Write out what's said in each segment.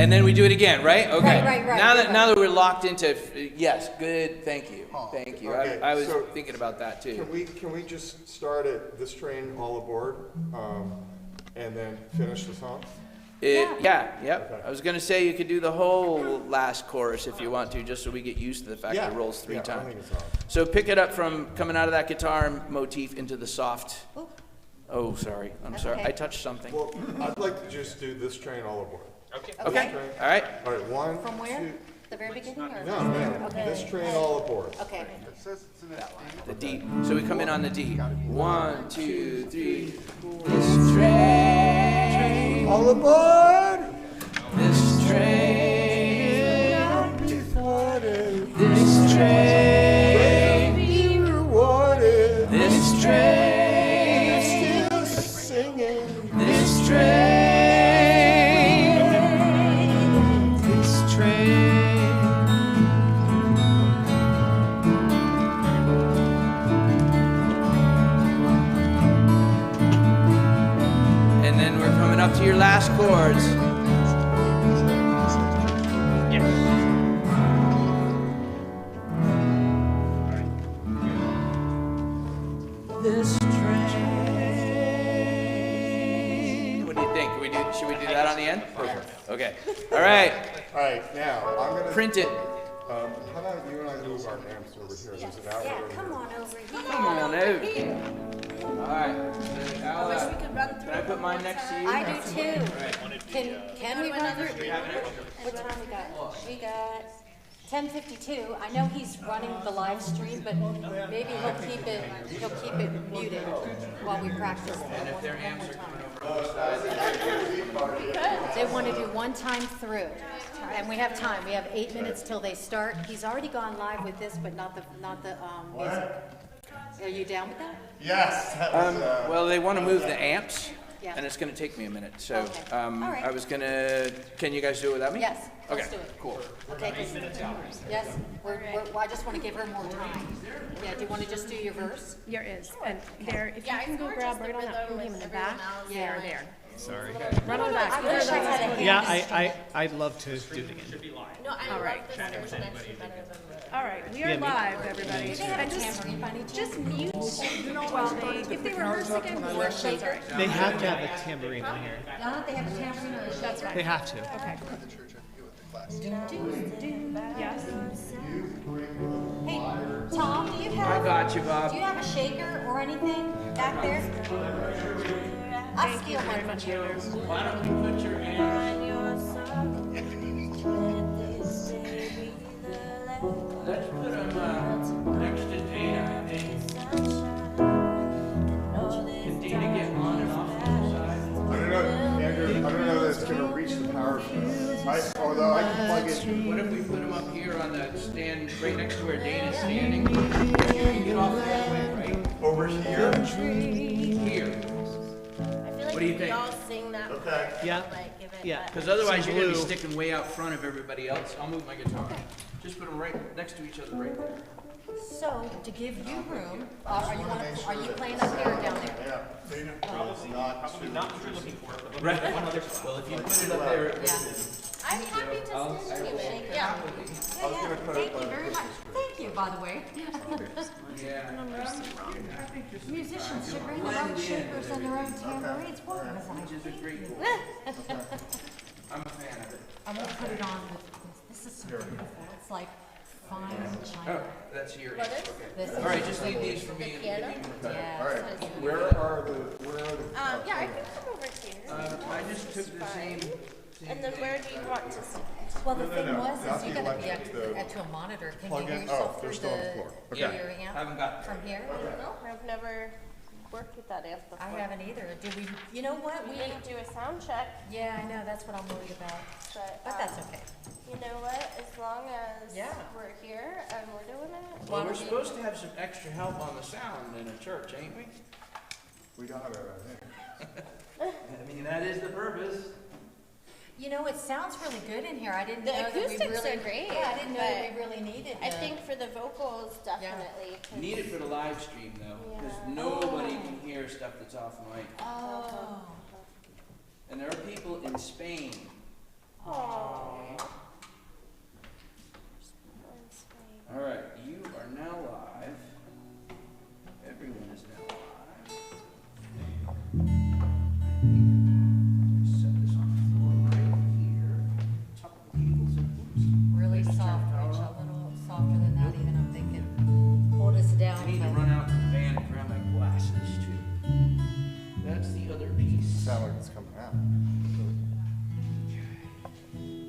And then we do it again, right? Okay. Right. Now that we're locked into, yes, good, thank you. Thank you. Okay, I was so thinking about that too. Can we just start at this train all aboard, and then finish the song? Yep. Okay. I was gonna say you could do the whole last chorus if you want to, just so we get used to the fact that it rolls three I times. think it's on. So pick it up from coming out of that guitar motif into the soft. Ooh. Oh, sorry. I'm That's sorry. okay. I touched something. Well, I'd like to just do this train all aboard. Okay. Okay. All right. All right, one, From where? two, The very beginning or? no, Okay. this train all aboard. Okay. The D. So we come in on the D. 1, 2, 3. This train. All aboard! This train. Rewarded. This train. Be rewarded. This train. Still singing. This train. This train. And then we're coming up to your last chords. This train. What do you think? Should we do that on the end? Perfect. Okay. All right. All right, now, I'm gonna, Print it. how about you and I move our amps over here? There's an outlet Yeah, over come here. on over here. Come on out. All right. I'll, Wish we could run can through I put mine next to you? I do too. Right. Can we run through? What time we got? We got 10:52. I know he's running the live stream, but maybe he'll keep it muted while we practice. And if their amps are coming over. They want to do one time through, and we have time. We have 8 minutes till they start. He's already gone live with this, but not the music. Are you down with that? Yes. Well, they want to move the amps, Yeah. and it's going to take me a minute. So Okay. All right. I was going to, can you guys do it without me? Yes. Let's Okay, do it. cool. Okay. Yes. I just want to give her more time. Yeah. Do you want to just do your verse? There is, and there, if you can go grab right on that podium in the back, they are there. Sorry. Run on the back. I wish I had a hand. Yeah, I'd love to do it again. No, I love right. this version actually better than the. All right, we are live, everybody. Do they have a And just, tambourine by any chance? just mute while they, if they rehearse again, we'll that's all right. They have to have a tambourine in here. No, they have a tambourine or a That's fine. They have to. Okay. Yes. Hey, Tom, do you I have got you, Bob. do you have a shaker or anything back there? I'll steal one from you. Why don't you put your hands? Let's put them next to Dana, I think. Can Dana get on and off the side? I don't know, Andrew, I don't know that it's gonna reach the power. Although I can plug it. What if we put them up here on the stand, right next to where Dana's standing? You can get off that way, right? Over here? Here. I feel like What do you we think? all sing that. Okay. Yeah. Like, give it. Yeah. Because otherwise you're going to be Blue. sticking way out front of everybody else. I'll move my guitar. Just put them right next to each other right there. So to give you room, are you playing up here or down there? Right. Well, if you put it up there, I'm happy to sing you it. Yeah. Thank you very much. Thank you, by the way. yeah. Musicians should bring their own shakers and their own tambourines. What was I Which is a great thinking? book. I'm a fan of it. I'm gonna put it on with this. This is so beautiful. It's like fine Oh, china. that's yours. This is All right, just leave these for me. Piano? yeah. All right, where are the, Yeah, I can come over here. I just took the same. And then where do you want to sit? Well, the thing no, was, not is you the gotta be electric, up to a monitor. Can plug you hear in? yourself Oh, through they're still on the floor. your amp Haven't got. from here? No, I've never worked with that amp before. I haven't either. Do we? You know what? We didn't do a sound check, Yeah, I know. That's what I'm worried about. But that's okay. you know what? As long as Yeah. we're here and we're doing it. Well, we're supposed to have some extra help on the sound in a church, ain't we? we got it, I think. I mean, that is the purpose. You know, it sounds really good in here. I didn't The know that we acoustics really. are great, Yeah, I didn't know that but we really needed. I the- think for the vocals, definitely. 'cause- Need it for the live stream though, because Yeah. nobody can hear stuff that's off mic. Oh. And there are people in Spain All right, you are now live. Everyone is now live. Set this on the floor right here. Top of the tables. Really soft, Rich, a little softer than that even, I'm thinking. Hold us down. I need to but- run out to the van and grab my glasses too. That's the other piece. Sound like it's coming out.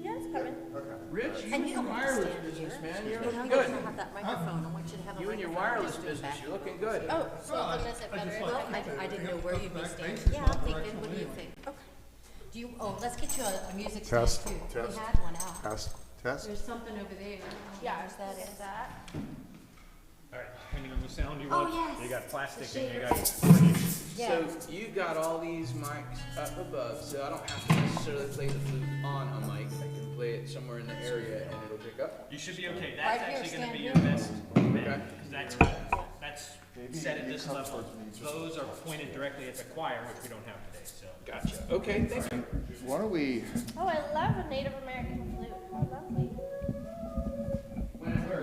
Yeah, it's coming. Okay. Rich, you And and you your don't wireless stand business, here. man, you're You know, looking you good. don't have that microphone, I want you to have a You and your microphone. wireless Just do it business, back. you're looking good. Oh, so then is it better? Well, I didn't know where you'd be standing. Yeah, I'm thinking, what do you think? Okay. Do you, oh, let's get you a music stand Test, too. test. We had one out. Test. There's something over there. Yeah, Where's that is is? that? All right, depending on the sound you Oh, want. yes. You got plastic The and you shader. got. Yeah. So you got all these mics up above, so I don't have to necessarily play the flute on a mic. I can play it somewhere in the area and it'll pick up. You should be okay. Right That's here, actually going stand to be here. your best Okay. bet, because that's set at this level. Those are pointed directly at the choir, which we don't have today. So Gotcha. Okay, thank you. Why don't we? Oh, I love a Native American flute. How lovely. Whenever.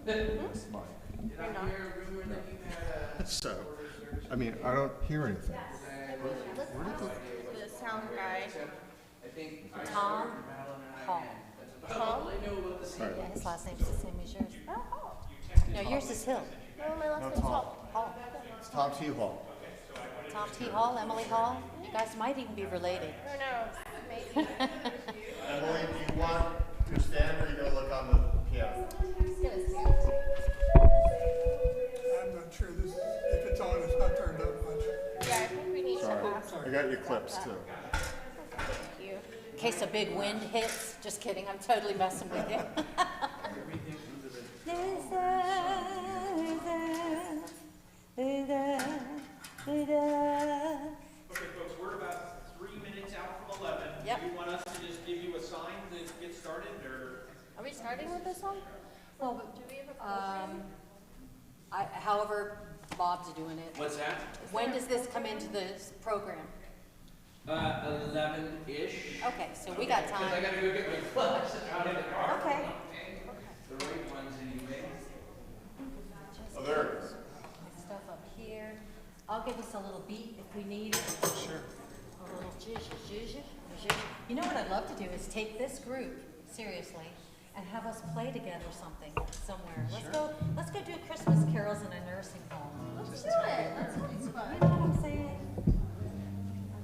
This mic. Did I hear a rumor that you had a... So, I mean, I don't hear anything. The sound guy. I think... Tom Hall. Tom? I know what the scene... Yeah, his last name's the same as yours. Oh. No, yours is Hill. No, my last name's Tom. Hall. Hall. It's Tom T. Hall. Tom T. Hall, Emily Hall. You guys might even be related. Who knows? Maybe. Emily, do you want to stand or you gonna look on the piano? He's gonna stand. I'm not sure this, if it's on, it's not turned up much. Yeah, I think we need to Sorry. pass. I got your clips too. Thank you. In case a big wind hits. Just kidding, I'm totally messing with you. okay, folks, we're about 3 minutes out from 11. Yep. Do you want us to just give you a sign to get started, or? Are we starting with this one? Well, Do we have a however Bob's doing it. What's that? When does this come into the program? 11-ish. Okay, so we got Because I time. gotta go get my gloves out of the car. Okay. The right ones anyway. Oh, there it is. My stuff up here. I'll give us a little beat if we need it. Sure. A little zhuzh, zhuzh, zhuzh. You know what I'd love to do is take this group, seriously, and have us play together something somewhere. Let's go do Christmas carols in a nursing home. Let's do it. That sounds fun. You know what I'm saying?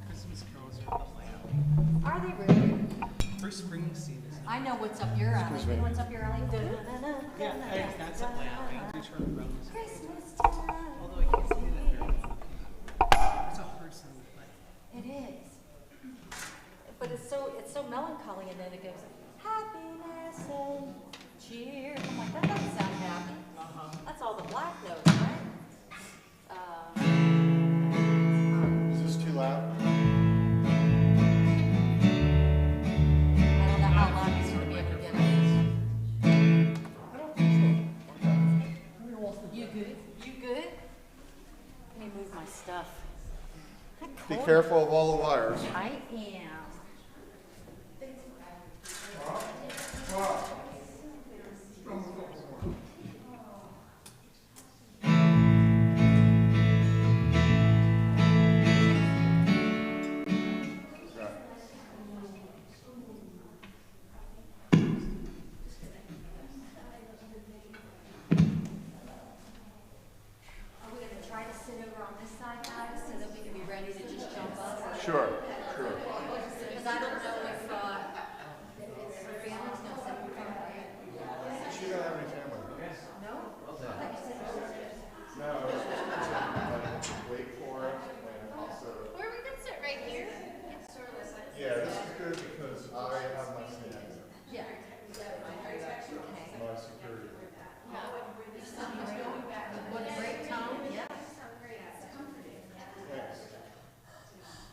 Christmas carols are up my alley. Are they really? Bruce Springsteen is. I know what's up your alley. You know what's up your alley? Yeah, that's up my alley. I do Charlie Brown's. Christmas time. Although I can't say that very often. It's a hard song to play. It is. But it's so melancholy, and then it goes, happiness and cheer. I'm like, that doesn't sound happy. That's all the black notes, right? Is this too loud? I don't know how loud he's gonna be able to get it. I don't think so. You good? You good? Let me move my stuff. Be careful of all the wires. I am. Are we gonna try to sit over on this side, guys, so that we can be ready to just jump up? Sure, sure. Because I don't know if her family's gonna sit in front of her. She don't have any family. No? Like you said, No, it's just wait for it and also. Or we can sit right here. Yeah, this is good because I have my snacks, yeah. my security. Want a break, Tom? Yeah. Thanks.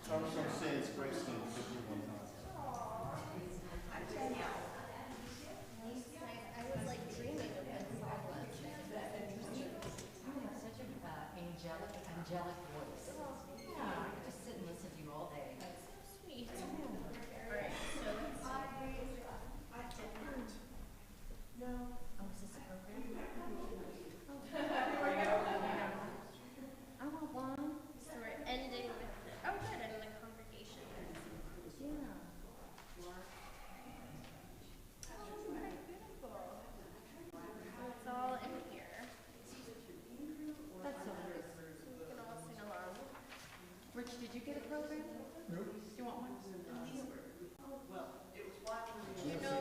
Thomas from St. Springsteen, 51 times. I was like dreaming of this. You have such an angelic voice. Yeah, I could just sit and listen to you all day. Sweet. Alright, so Oh, is this a program? I want one. So we're ending with the, oh good, and the congregation. Yeah. Oh, beautiful. So it's all in here. That's so nice. We can all sing along. Rich, did you get a program? Nope. Do you want one? You know,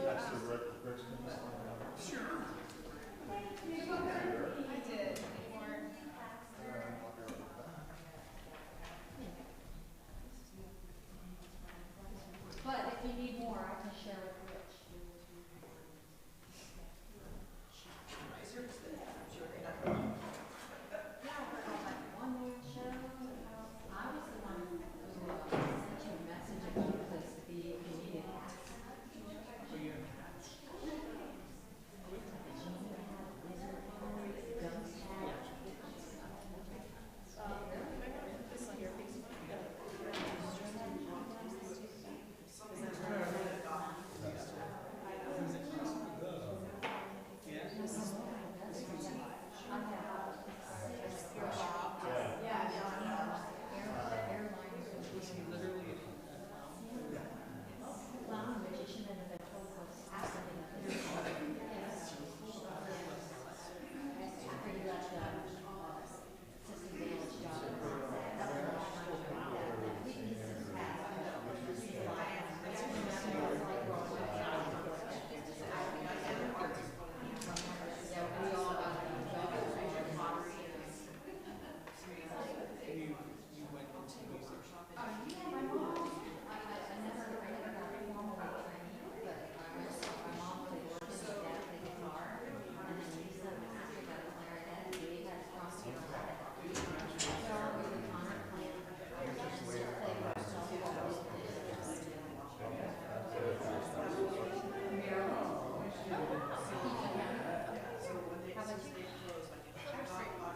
Sure. But if you need more, I can share with Rich. One man show. I was the one who sent you a message about this, if you needed hats.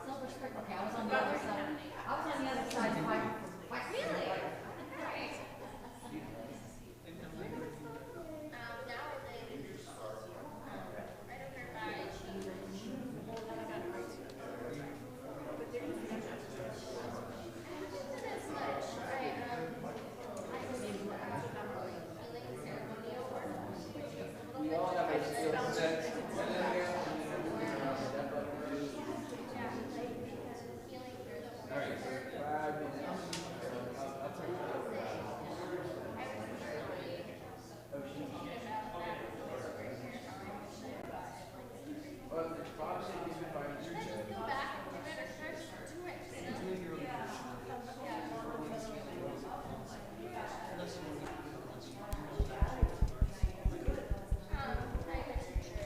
Silver Spring, okay, I was on the other side. I was on the other side, quite really? nowadays, right over by this much. We all have a skill set. All right. 5 minutes. Well, Bob said he's been finding your check. Go back, we better start doing it. I'm a teacher,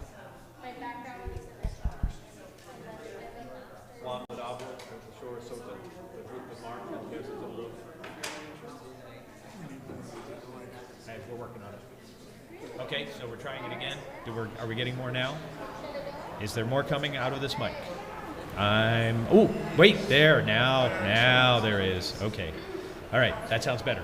so my background is Juan Bravo, sure, so the group of Mark, and gives us a little. Hey, we're working on it. Okay, so we're trying it again. Are we getting more now? Is there more coming out of this mic? Oh, wait, there, now there is. Okay. All right, that sounds better.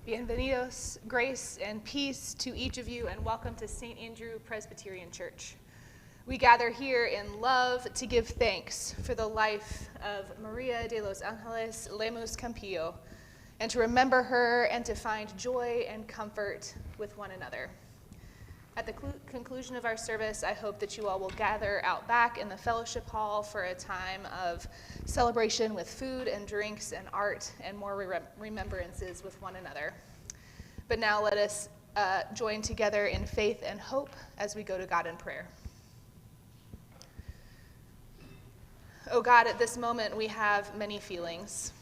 Bienvenidos, grace and peace to each of you, and welcome to St. Andrew Presbyterian Church. We gather here in love to give thanks for the life of Maria de los Angeles Lemus Campillo, and to remember her and to find joy and comfort with one another. At the conclusion of our service, I hope that you all will gather out back in the fellowship hall for a time of celebration with food and drinks and art and more remembrances with one another. But now let us join together in faith and hope as we go to God in prayer. Oh God, at this moment we have many feelings.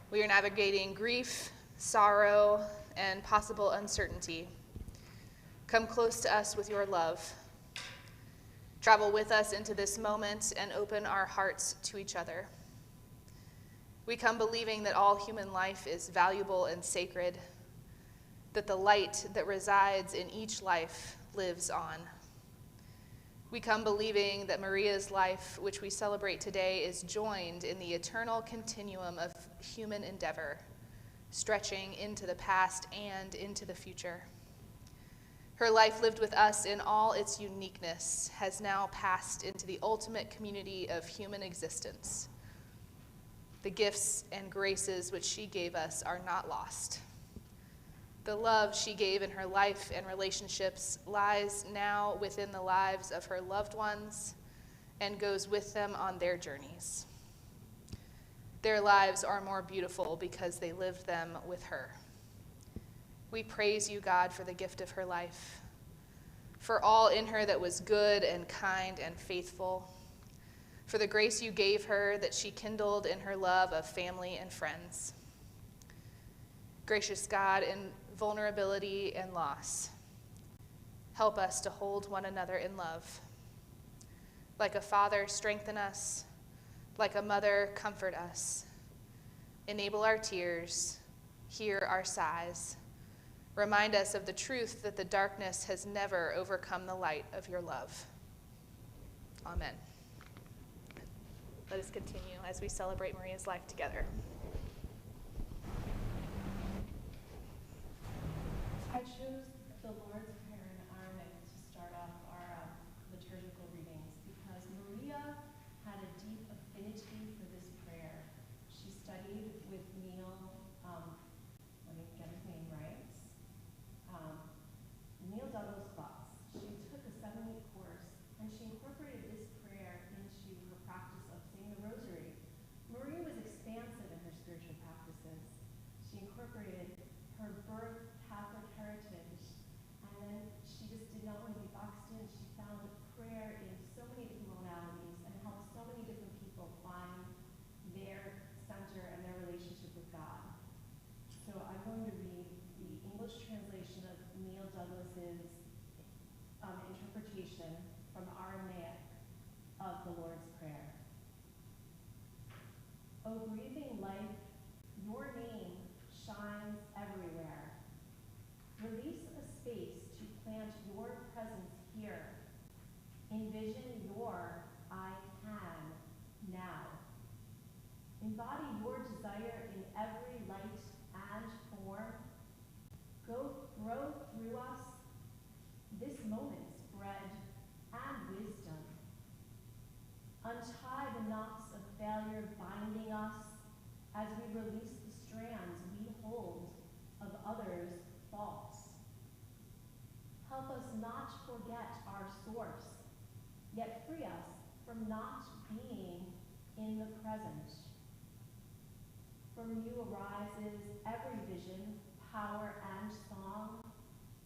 We are navigating grief, sorrow, and possible uncertainty. Come close to us with your love. Travel with us into this moment and open our hearts to each other. We come believing that all human life is valuable and sacred, that the light that resides in each life lives on. We come believing that Maria's life, which we celebrate today, is joined in the eternal continuum of human endeavor, stretching into the past and into the future. Her life lived with us in all its uniqueness has now passed into the ultimate community of human existence. The gifts and graces which she gave us are not lost. The love she gave in her life and relationships lies now within the lives of her loved ones and goes with them on their journeys. Their lives are more beautiful because they lived them with her. We praise you, God, for the gift of her life, for all in her that was good and kind and faithful, for the grace you gave her that she kindled in her love of family and friends. Gracious God, in vulnerability and loss, help us to hold one another in love. Like a father, strengthen us. Like a mother, comfort us. Enable our tears, hear our sighs. Remind us of the truth that the darkness has never overcome the light of your love. Amen. Let us continue as we celebrate Maria's life together. I chose the Lord's Prayer in Aramaic to start off our liturgical readings because Maria had a deep affinity for this prayer. She studied with Neil, let me get his name right, Neil Douglas Butts. She took a 7-week course and she incorporated this prayer into her practice of saying the rosary. Maria was expansive in her spiritual practices. She incorporated her birth Catholic heritage, and then she just did not want to be boxed in. She found prayer in so many different modalities and helped so many different people find their center and their relationship with God. So I'm going to read the English translation of Neil Douglas's interpretation from Aramaic of the Lord's Prayer. O breathing life, your name shines everywhere. Release a space to plant your presence here. Envision your I can now. Embody your desire in every light and form. Grow through us this moment's bread and wisdom. Untie the knots of failure binding us as we release the strands we hold of others' faults. Help us not forget our source, yet free us from not being in the present. From you arises every vision, power, and song,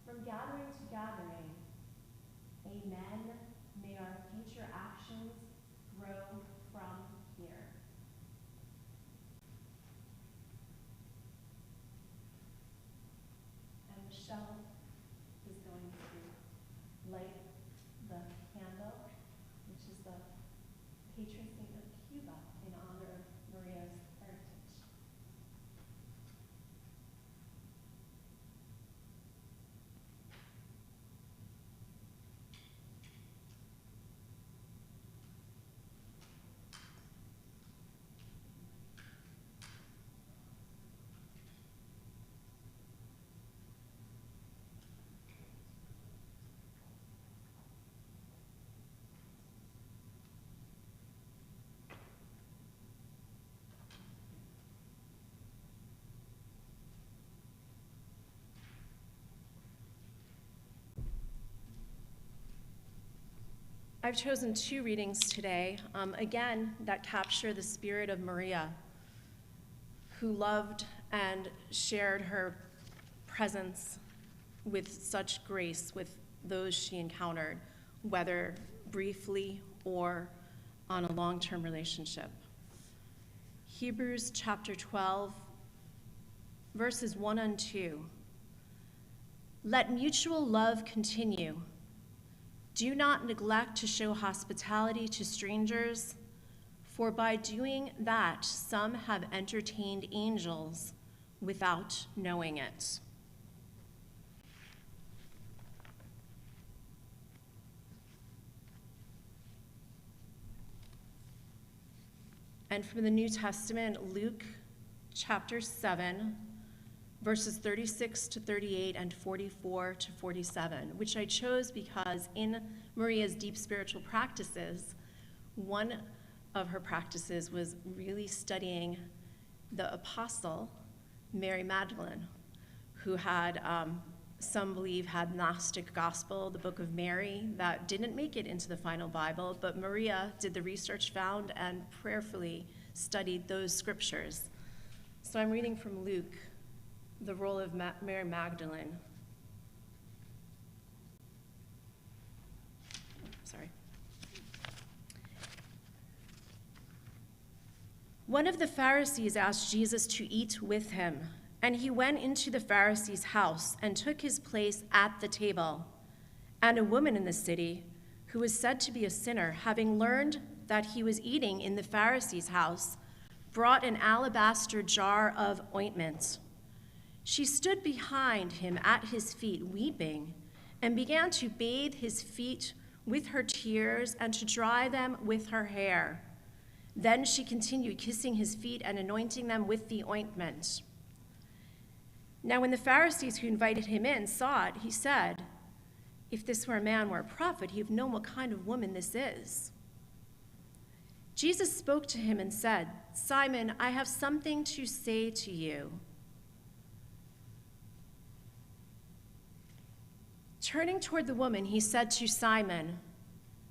from gathering to gathering. Amen. May our future actions grow from here. And Michelle is going to light the candle, which is the patron saint of Cuba in honor of Maria's heritage. I've chosen 2 readings today, again, that capture the spirit of Maria, who loved and shared her presence with such grace with those she encountered, whether briefly or on a long-term relationship. Hebrews chapter 12, verses 1 and 2. Let mutual love continue. Do not neglect to show hospitality to strangers, for by doing that, some have entertained angels without knowing it. And from the New Testament, Luke chapter 7, verses 36 to 38 and 44 to 47, which I chose because in Maria's deep spiritual practices, one of her practices was really studying the apostle, Mary Magdalene, who had, some believe, had Gnostic gospel, the book of Mary, that didn't make it into the final Bible, but Maria did the research, found, and prayerfully studied those scriptures. So I'm reading from Luke, the role of Mary Magdalene. Sorry. One of the Pharisees asked Jesus to eat with him, and he went into the Pharisee's house and took his place at the table. And a woman in the city, who was said to be a sinner, having learned that he was eating in the Pharisee's house, brought an alabaster jar of ointment. She stood behind him at his feet, weeping, and began to bathe his feet with her tears and to dry them with her hair. Then she continued kissing his feet and anointing them with the ointment. Now when the Pharisees who invited him in saw it, he said, "If this were a man or a prophet, he would have known what kind of woman this is." Jesus spoke to him and said, "Simon, I have something to say to you." Turning toward the woman, he said to Simon,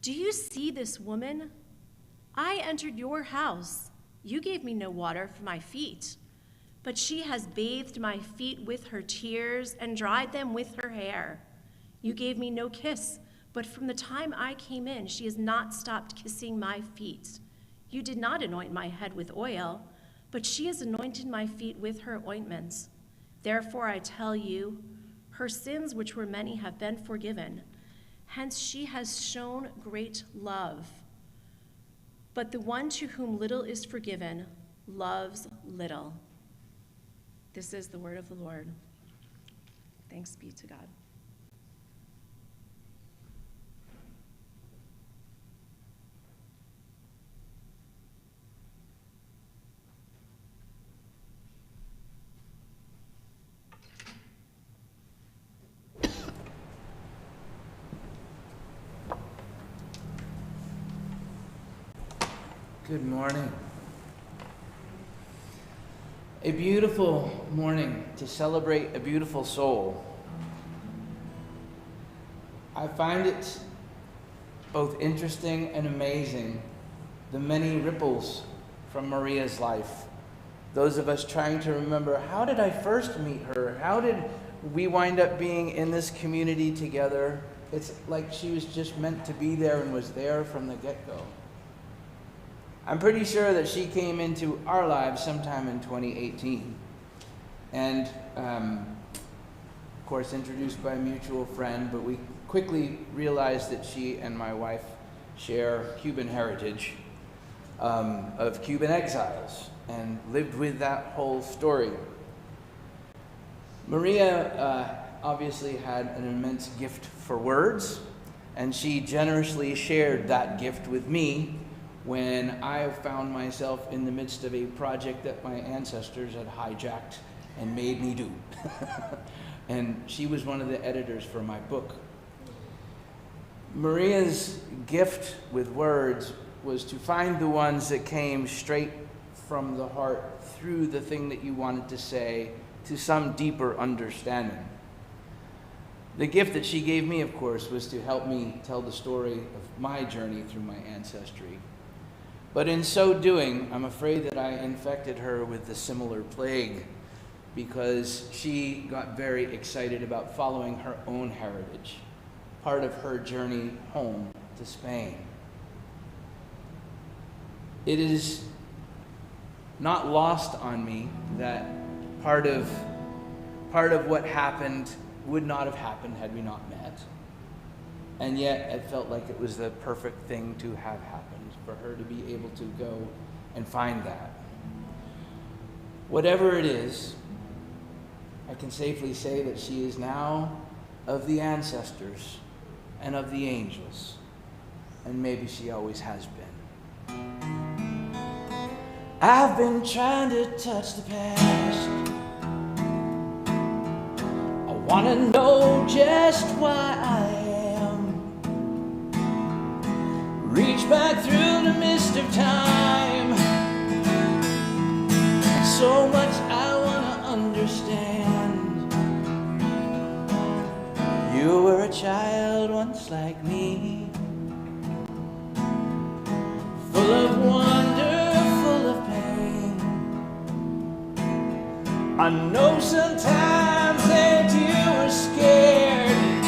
"Do you see this woman? I entered your house. You gave me no water for my feet, but she has bathed my feet with her tears and dried them with her hair. You gave me no kiss, but from the time I came in, she has not stopped kissing my feet. You did not anoint my head with oil, but she has anointed my feet with her ointment. Therefore I tell you, her sins, which were many, have been forgiven. Hence she has shown great love. But the one to whom little is forgiven loves little." This is the word of the Lord. Thanks be to God. Good morning. A beautiful morning to celebrate a beautiful soul. I find it both interesting and amazing, the many ripples from Maria's life. Those of us trying to remember, how did I first meet her? How did we wind up being in this community together? It's like she was just meant to be there and was there from the get-go. I'm pretty sure that she came into our lives sometime in 2018. And, of course, introduced by a mutual friend, but we quickly realized that she and my wife share Cuban heritage of Cuban exiles and lived with that whole story. Maria obviously had an immense gift for words, and she generously shared that gift with me when I found myself in the midst of a project that my ancestors had hijacked and made me do. And she was one of the editors for my book. Maria's gift with words was to find the ones that came straight from the heart through the thing that you wanted to say to some deeper understanding. The gift that she gave me, of course, was to help me tell the story of my journey through my ancestry. But in so doing, I'm afraid that I infected her with the similar plague, because she got very excited about following her own heritage, part of her journey home to Spain. It is not lost on me that part of what happened would not have happened had we not met. And yet it felt like it was the perfect thing to have happened, for her to be able to go and find that. Whatever it is, I can safely say that she is now of the ancestors and of the angels, and maybe she always has been. I've been trying to touch the past. I want to know just why I am. Reach back through the mist of time. So much I want to understand. You were a child once like me, full of wonder, full of pain. I know sometimes that you were scared.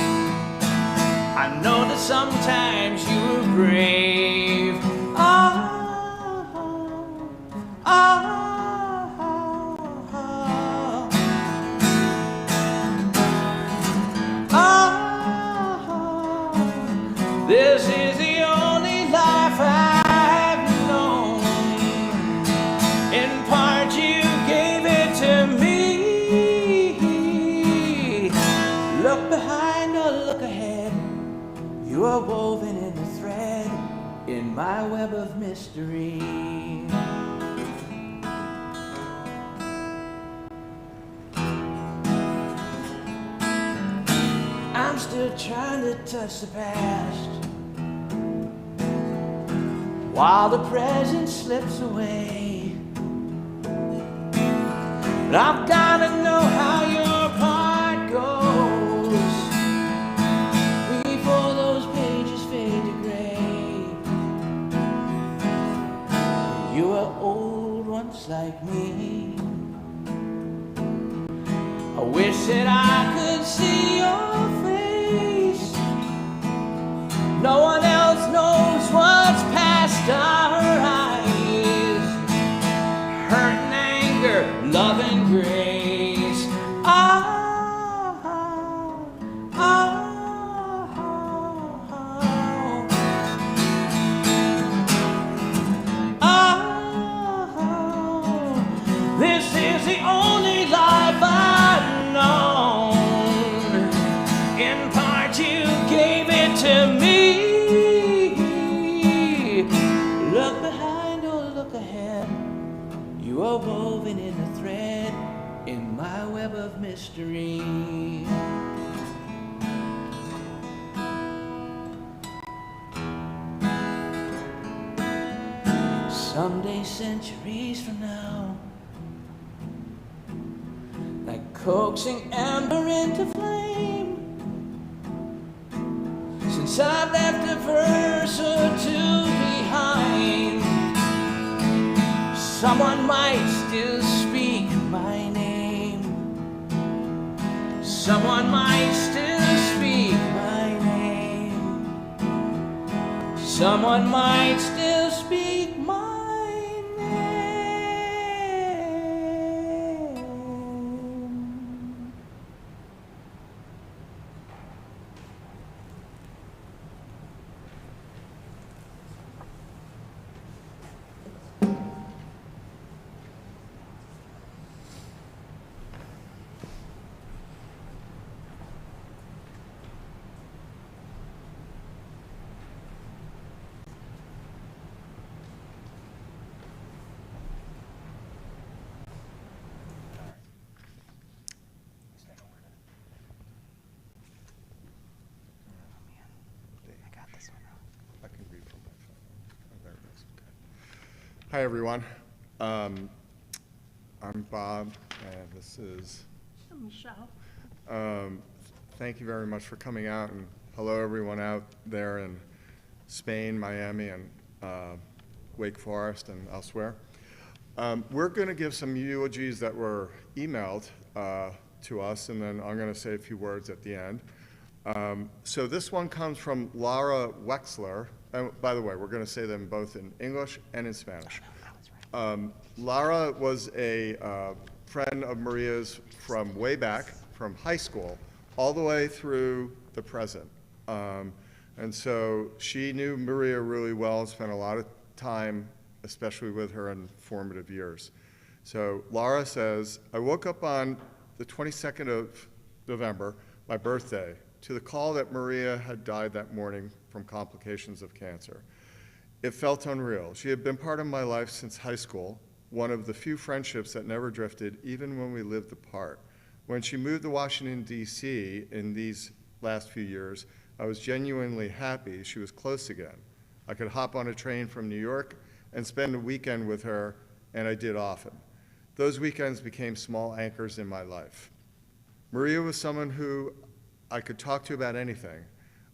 I know that sometimes you were brave. This is the only life I've known. In part you gave it to me. Look behind or look ahead, you are woven in a thread in my web of mystery. I'm still trying to touch the past, while the present slips away. But I've gotta know how your part goes before those pages fade to gray. You were old once like me. I wish that I could see your face. No one else knows what's past our eyes. Hurt and anger, love and grace. This is the only life I've known. In part you gave it to me. Look behind or look ahead, you are woven in a thread in my web of mystery. Someday, centuries from now, like coaxing amber into flame, since I've left a verse or two behind, someone might still speak my name. Someone might still speak my name. Someone might still speak my name. Hi, everyone. I'm Bob, and this is Michelle. thank you very much for coming out, and hello everyone out there in Spain, Miami, and Wake Forest and elsewhere. We're going to give some eulogies that were emailed to us, and then I'm going to say a few words at the end. So this one comes from Laura Wexler. And by the way, we're going to say them both in English and in Spanish. Laura was a friend of Maria's from way back, from high school, all the way through the present. And so she knew Maria really well and spent a lot of time, especially with her in formative years. So Laura says, I woke up on the 22nd of November, my birthday, to the call that Maria had died that morning from complications of cancer. It felt unreal. She had been part of my life since high school, one of the few friendships that never drifted, even when we lived apart. When she moved to Washington, D.C. in these last few years, I was genuinely happy she was close again. I could hop on a train from New York and spend a weekend with her, and I did often. Those weekends became small anchors in my life. Maria was someone who I could talk to about anything.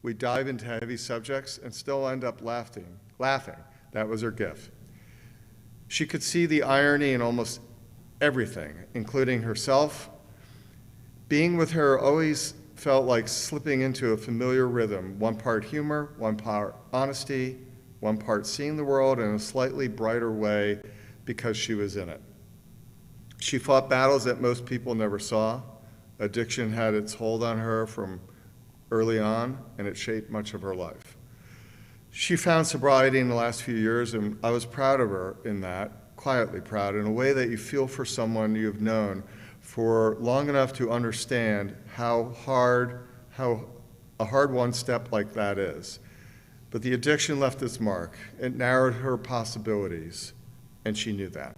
We'd dive into heavy subjects and still end up laughing. That was her gift. She could see the irony in almost everything, including herself. Being with her always felt like slipping into a familiar rhythm, one part humor, one part honesty, one part seeing the world in a slightly brighter way because she was in it. She fought battles that most people never saw. Addiction had its hold on her from early on, and it shaped much of her life. She found sobriety in the last few years, and I was proud of her in that, quietly proud, in a way that you feel for someone you've known for long enough to understand how a hard one step like that is. But the addiction left its mark. It narrowed her possibilities, and she knew that.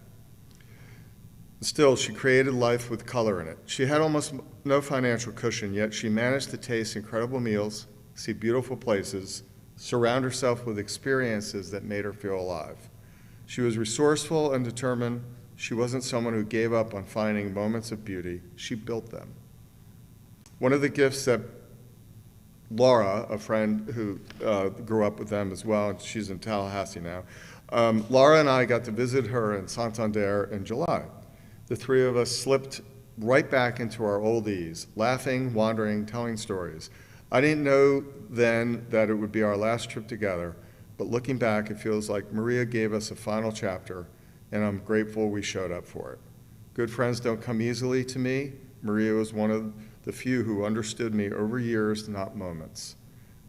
Still, she created life with color in it. She had almost no financial cushion, yet she managed to taste incredible meals, see beautiful places, surround herself with experiences that made her feel alive. She was resourceful and determined. She wasn't someone who gave up on finding moments of beauty. She built them. One of the gifts that Laura, a friend who grew up with them as well, and she's in Tallahassee now, Laura and I got to visit her in Santander in July. The three of us slipped right back into our old ease, laughing, wandering, telling stories. I didn't know then that it would be our last trip together, but looking back, it feels like Maria gave us a final chapter, and I'm grateful we showed up for it. Good friends don't come easily to me. Maria was one of the few who understood me over years, not moments.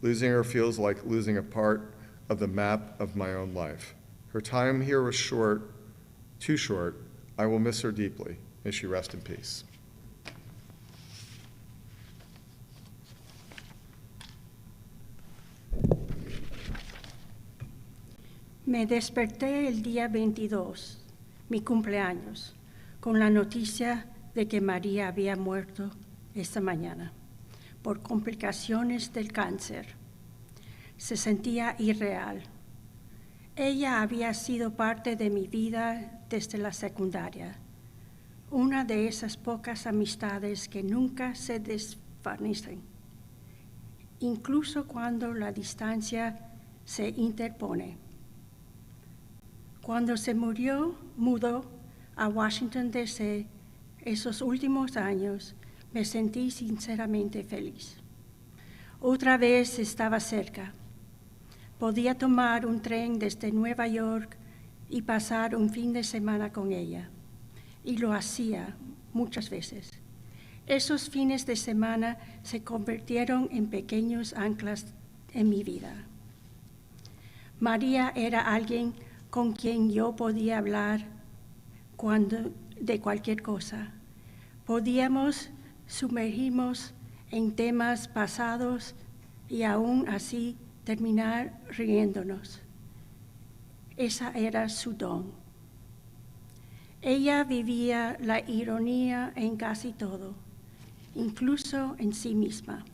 Losing her feels like losing a part of the map of my own life. Her time here was short, too short. I will miss her deeply. May she rest in peace. Me desperté el día 22, mi cumpleaños, con la noticia de que María había muerto esta mañana por complicaciones del cáncer. Se sentía irreal. Ella había sido parte de mi vida desde la secundaria, una de esas pocas amistades que nunca se desvanecen, incluso cuando la distancia se interpone. Cuando se mudó a Washington, D.C., esos últimos años, me sentí sinceramente feliz. Otra vez estaba cerca. Podía tomar un tren desde Nueva York y pasar un fin de semana con ella. Y lo hacía muchas veces. Esos fines de semana se convirtieron en pequeños anclas en mi vida. María era alguien con quien yo podía hablar de cualquier cosa. Podíamos sumergirnos en temas pasados y aún así terminar riéndonos. Esa era su don. Ella vivía la ironía en casi todo, incluso en sí misma.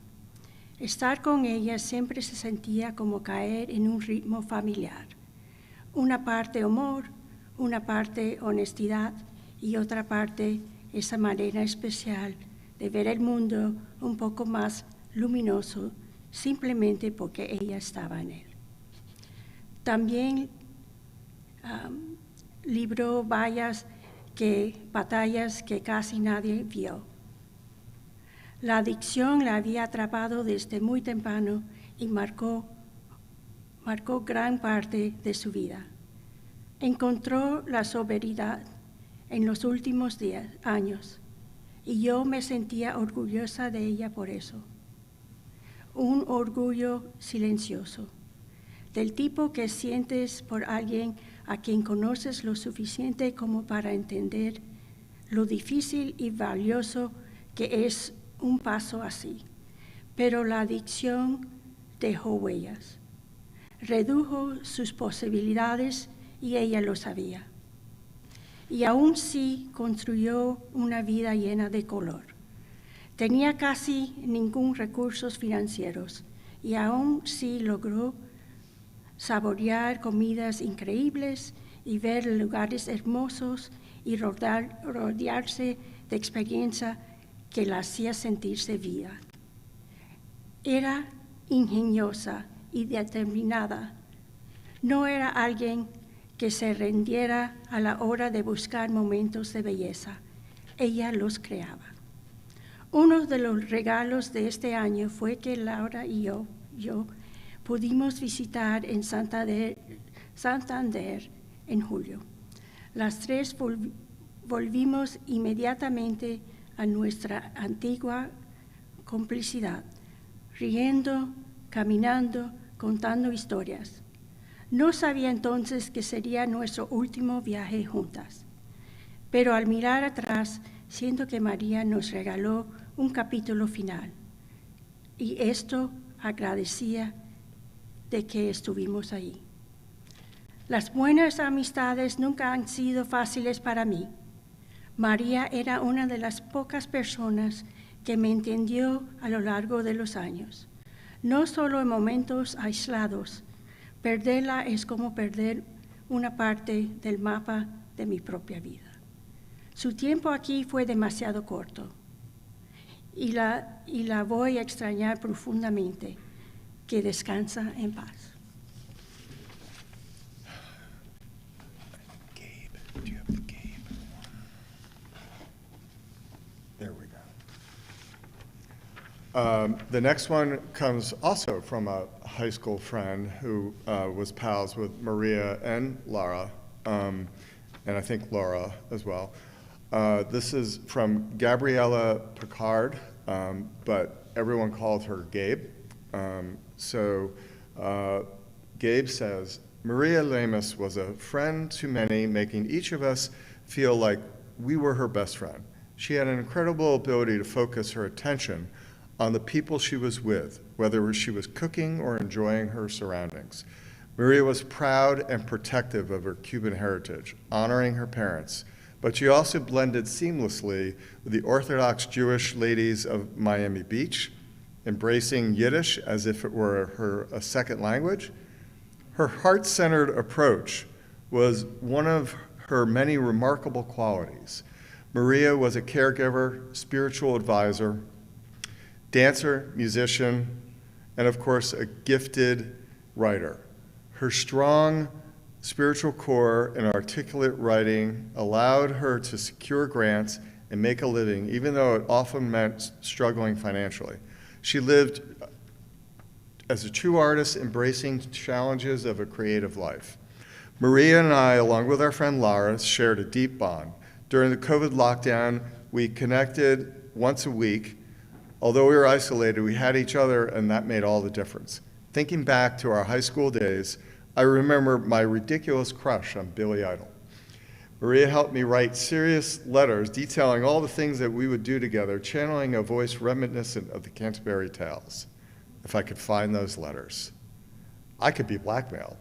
Estar con ella siempre se sentía como caer en un ritmo familiar. Una parte humor, una parte honestidad y otra parte esa manera especial de ver el mundo un poco más luminoso simplemente porque ella estaba en él. También libró batallas que casi nadie vio. La adicción la había atrapado desde muy temprano y marcó gran parte de su vida. Encontró la sobriedad en los últimos años y yo me sentía orgullosa de ella por eso. Un orgullo silencioso, del tipo que sientes por alguien a quien conoces lo suficiente como para entender lo difícil y valioso que es un paso así. Pero la adicción dejó huellas, redujo sus posibilidades y ella lo sabía. Y aún sí construyó una vida llena de color. Tenía casi ningún recursos financieros y aún sí logró saborear comidas increíbles y ver lugares hermosos y rodearse de experiencia que la hacía sentirse viva. Era ingeniosa y determinada. No era alguien que se rindiera a la hora de buscar momentos de belleza. Ella los creaba. Uno de los regalos de este año fue que Laura y yo pudimos visitar en Santander en julio. Las tres volvimos inmediatamente a nuestra antigua complicidad, riendo, caminando, contando historias. No sabía entonces que sería nuestro último viaje juntas, pero al mirar atrás siento que María nos regaló un capítulo final y esto agradecía de que estuvimos ahí. Las buenas amistades nunca han sido fáciles para mí. María era una de las pocas personas que me entendió a lo largo de los años, no solo en momentos aislados. Perderla es como perder una parte del mapa de mi propia vida. Su tiempo aquí fue demasiado corto y la voy a extrañar profundamente. Que descansa en paz. Gabe, do you have the Gabe? There we go. The next one comes also from a high school friend who was pals with Maria and Lara, and I think Laura as well. This is from Gabriella Picard, but everyone called her Gabe. Gabe says, Maria Lemus was a friend to many, making each of us feel like we were her best friend. She had an incredible ability to focus her attention on the people she was with, whether she was cooking or enjoying her surroundings. Maria was proud and protective of her Cuban heritage, honoring her parents, but she also blended seamlessly with the Orthodox Jewish ladies of Miami Beach, embracing Yiddish as if it were a second language. Her heart-centered approach was one of her many remarkable qualities. Maria was a caregiver, spiritual advisor, dancer, musician, and of course, a gifted writer. Her strong spiritual core and articulate writing allowed her to secure grants and make a living, even though it often meant struggling financially. She lived as a true artist, embracing challenges of a creative life. Maria and I, along with our friend Lara, shared a deep bond. During the COVID lockdown, we connected once a week. Although we were isolated, we had each other, and that made all the difference. Thinking back to our high school days, I remember my ridiculous crush on Billy Idol. Maria helped me write serious letters detailing all the things that we would do together, channeling a voice reminiscent of the Canterbury Tales. If I could find those letters, I could be blackmailed.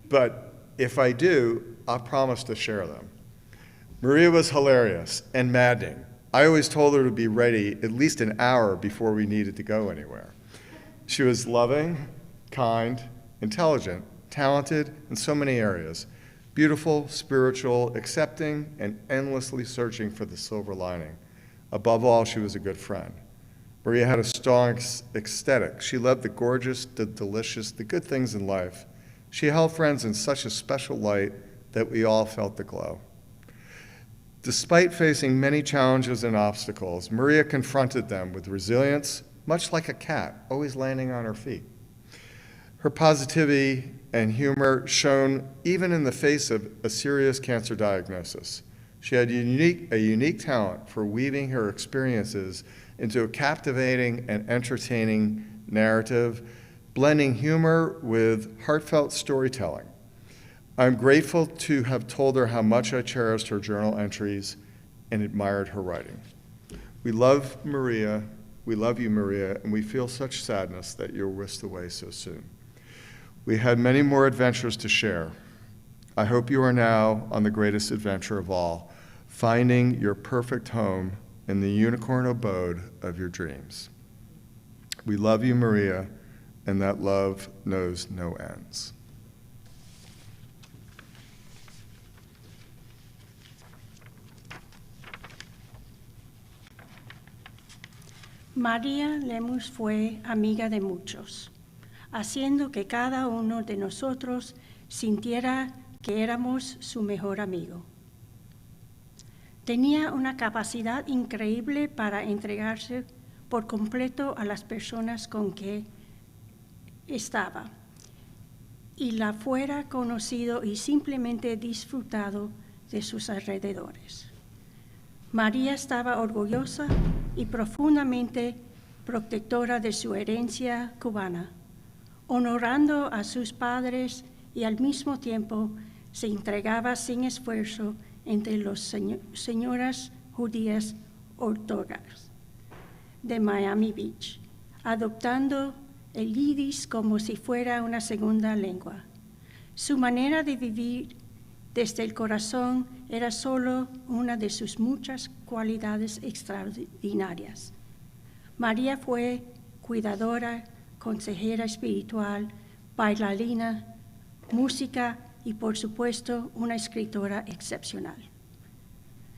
But if I do, I promise to share them. Maria was hilarious and maddening. I always told her to be ready at least an hour before we needed to go anywhere. She was loving, kind, intelligent, talented in so many areas. Beautiful, spiritual, accepting, and endlessly searching for the silver lining. Above all, she was a good friend. Maria had a strong aesthetic. She loved the gorgeous, the delicious, the good things in life. She held friends in such a special light that we all felt the glow. Despite facing many challenges and obstacles, Maria confronted them with resilience, much like a cat, always landing on her feet. Her positivity and humor shone even in the face of a serious cancer diagnosis. She had a unique talent for weaving her experiences into a captivating and entertaining narrative, blending humor with heartfelt storytelling. I'm grateful to have told her how much I cherished her journal entries and admired her writing. We love you, Maria, and we feel such sadness that you're whisked away so soon. We had many more adventures to share. I hope you are now on the greatest adventure of all, finding your perfect home in the unicorn abode of your dreams. We love you, Maria, and that love knows no ends. María Lemus fue amiga de muchos, haciendo que cada uno de nosotros sintiera que éramos su mejor amigo. Tenía una capacidad increíble para entregarse por completo a las personas con que estaba y la fuera conocido y simplemente disfrutado de sus alrededores. María estaba orgullosa y profundamente protectora de su herencia cubana, honorando a sus padres y al mismo tiempo se entregaba sin esfuerzo entre las señoras judías ortodoxas de Miami Beach, adoptando el yiddish como si fuera una segunda lengua. Su manera de vivir desde el corazón era solo una de sus muchas cualidades extraordinarias. María fue cuidadora, consejera espiritual, bailarina, música y, por supuesto, una escritora excepcional.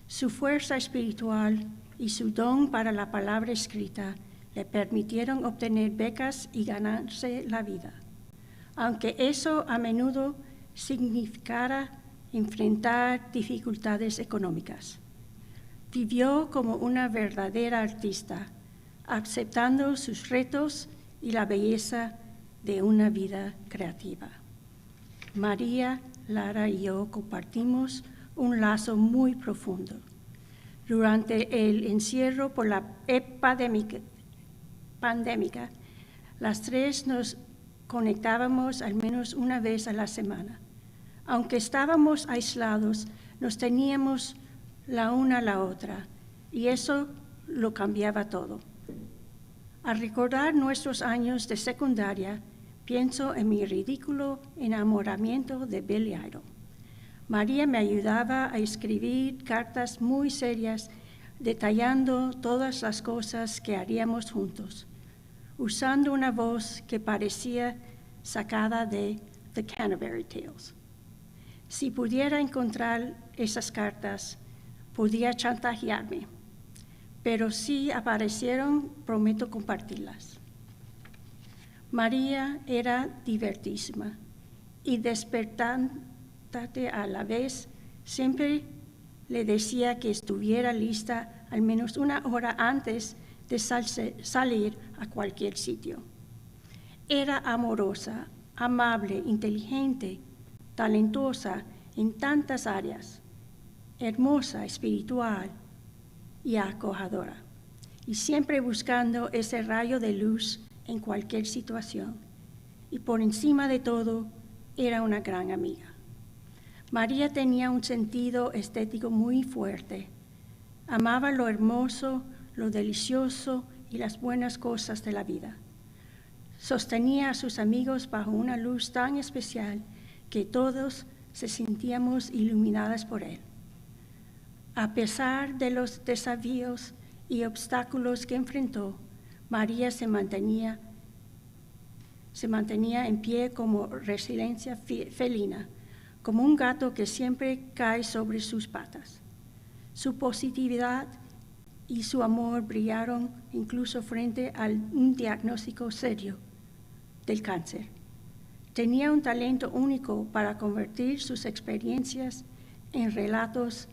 Su fuerza espiritual y su don para la palabra escrita le permitieron obtener becas y ganarse la vida, aunque eso a menudo significara enfrentar dificultades económicas. Vivió como una verdadera artista, aceptando sus retos y la belleza de una vida creativa. María, Lara y yo compartimos un lazo muy profundo. Durante el encierro por la pandémica, las tres nos conectábamos al menos una vez a la semana. Aunque estábamos aislados, nos teníamos la una a la otra, y eso lo cambiaba todo. Al recordar nuestros años de secundaria, pienso en mi ridículo enamoramiento de Billy Idol. María me ayudaba a escribir cartas muy serias, detallando todas las cosas que haríamos juntos, usando una voz que parecía sacada de The Canterbury Tales. Si pudiera encontrar esas cartas, podía chantajearme, pero si aparecieron, prometo compartirlas. María era divertísima y despertante a la vez. Siempre le decía que estuviera lista al menos una hora antes de salir a cualquier sitio. Era amorosa, amable, inteligente, talentosa en tantas áreas, hermosa, espiritual y acogedora, y siempre buscando ese rayo de luz en cualquier situación. Y por encima de todo, era una gran amiga. María tenía un sentido estético muy fuerte. Amaba lo hermoso, lo delicioso y las buenas cosas de la vida. Sostenía a sus amigos bajo una luz tan especial que todos se sentíamos iluminadas por él. A pesar de los desafíos y obstáculos que enfrentó, María se mantenía en pie como resiliencia felina, como un gato que siempre cae sobre sus patas. Su positividad y su amor brillaron incluso frente a un diagnóstico serio del cáncer. Tenía un talento único para convertir sus experiencias en relatos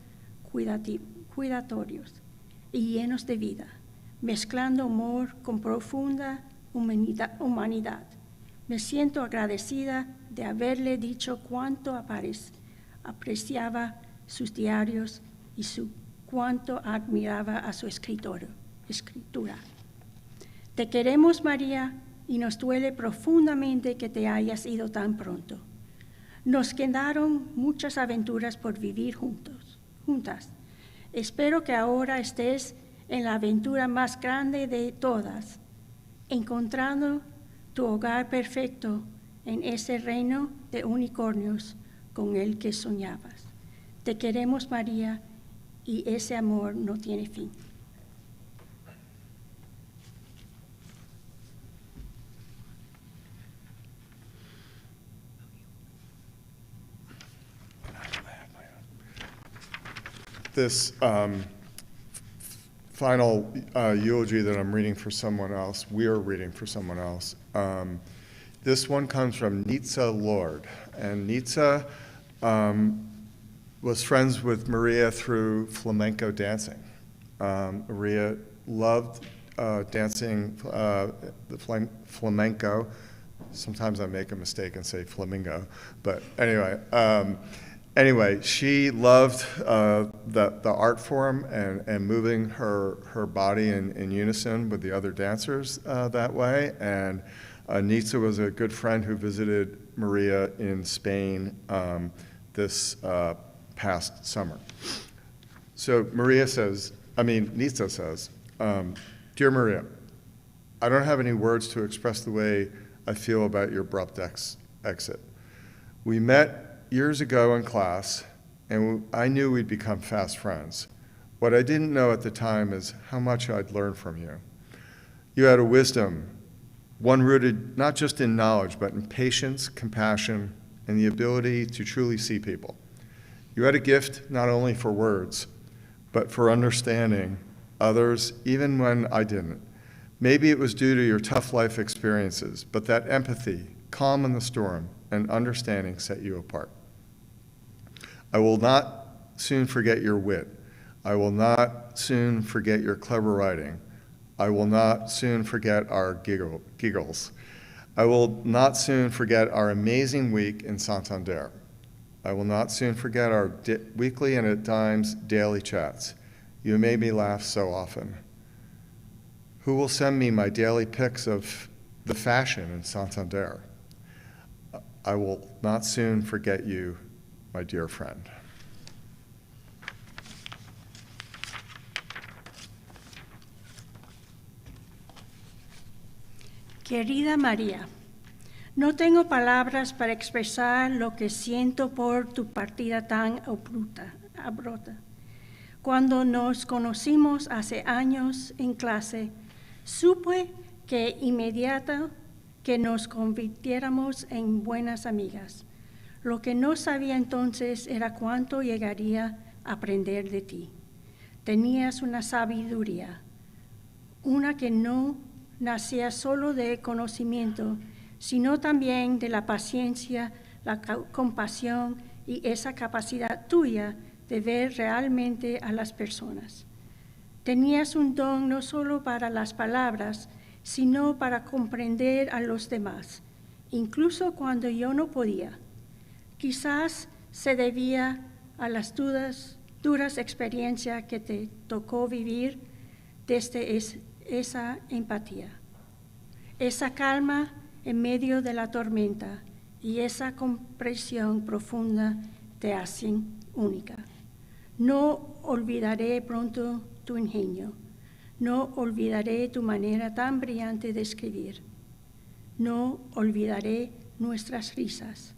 cuidatorios y llenos de vida, mezclando humor con profunda humanidad. Me siento agradecida de haberle dicho cuánto apreciaba sus diarios y cuánto admiraba a su escritura. Te queremos, María, y nos duele profundamente que te hayas ido tan pronto. Nos quedaron muchas aventuras por vivir juntas. Espero que ahora estés en la aventura más grande de todas, encontrando tu hogar perfecto en ese reino de unicornios con el que soñabas. Te queremos, María, y ese amor no tiene fin. This final eulogy that I'm reading for someone else, we are reading for someone else. This one comes from Nitza Lord. And Nitza was friends with Maria through flamenco dancing. Maria loved dancing the flamenco. Sometimes I make a mistake and say flamingo, but anyway, she loved the art form and moving her body in unison with the other dancers that way. And Nitza was a good friend who visited Maria in Spain this past summer. So Nitza says, Dear Maria, I don't have any words to express the way I feel about your abrupt exit. We met years ago in class, and I knew we'd become fast friends. What I didn't know at the time is how much I'd learned from you. You had a wisdom, one rooted not just in knowledge, but in patience, compassion, and the ability to truly see people. You had a gift not only for words, but for understanding others, even when I didn't. Maybe it was due to your tough life experiences, but that empathy, calm in the storm, and understanding set you apart. I will not soon forget your wit. I will not soon forget your clever writing. I will not soon forget our giggles. I will not soon forget our amazing week in Santander. I will not soon forget our weekly and at times daily chats. You made me laugh so often. Who will send me my daily pics of the fashion in Santander? I will not soon forget you, my dear friend. Querida María, no tengo palabras para expresar lo que siento por tu partida tan abrupta. Cuando nos conocimos hace años en clase, supe que inmediato que nos convirtiéramos en buenas amigas. Lo que no sabía entonces era cuánto llegaría a aprender de ti. Tenías una sabiduría, una que no nacía solo de conocimiento, sino también de la paciencia, la compasión y esa capacidad tuya de ver realmente a las personas. Tenías un don no solo para las palabras, sino para comprender a los demás, incluso cuando yo no podía. Quizás se debía a las duras experiencias que te tocó vivir desde esa empatía, esa calma en medio de la tormenta y esa comprensión profunda te hacen única. No olvidaré pronto tu ingenio, no olvidaré tu manera tan brillante de escribir, no olvidaré nuestras risas,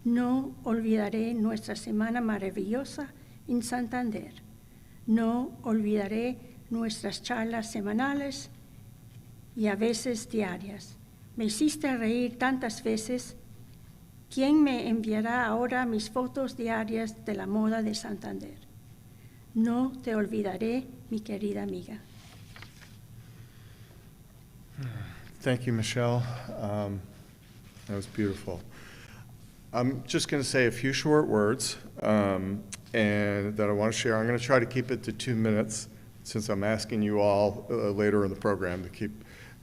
no olvidaré nuestra semana maravillosa en Santander, no olvidaré nuestras charlas semanales y a veces diarias. Me hiciste reír tantas veces. ¿Quién me enviará ahora mis fotos diarias de la moda de Santander? No te olvidaré, mi querida amiga. Thank you, Michelle. That was beautiful. I'm just going to say a few short words and that I want to share. I'm going to try to keep it to 2 minutes since I'm asking you all later in the program to keep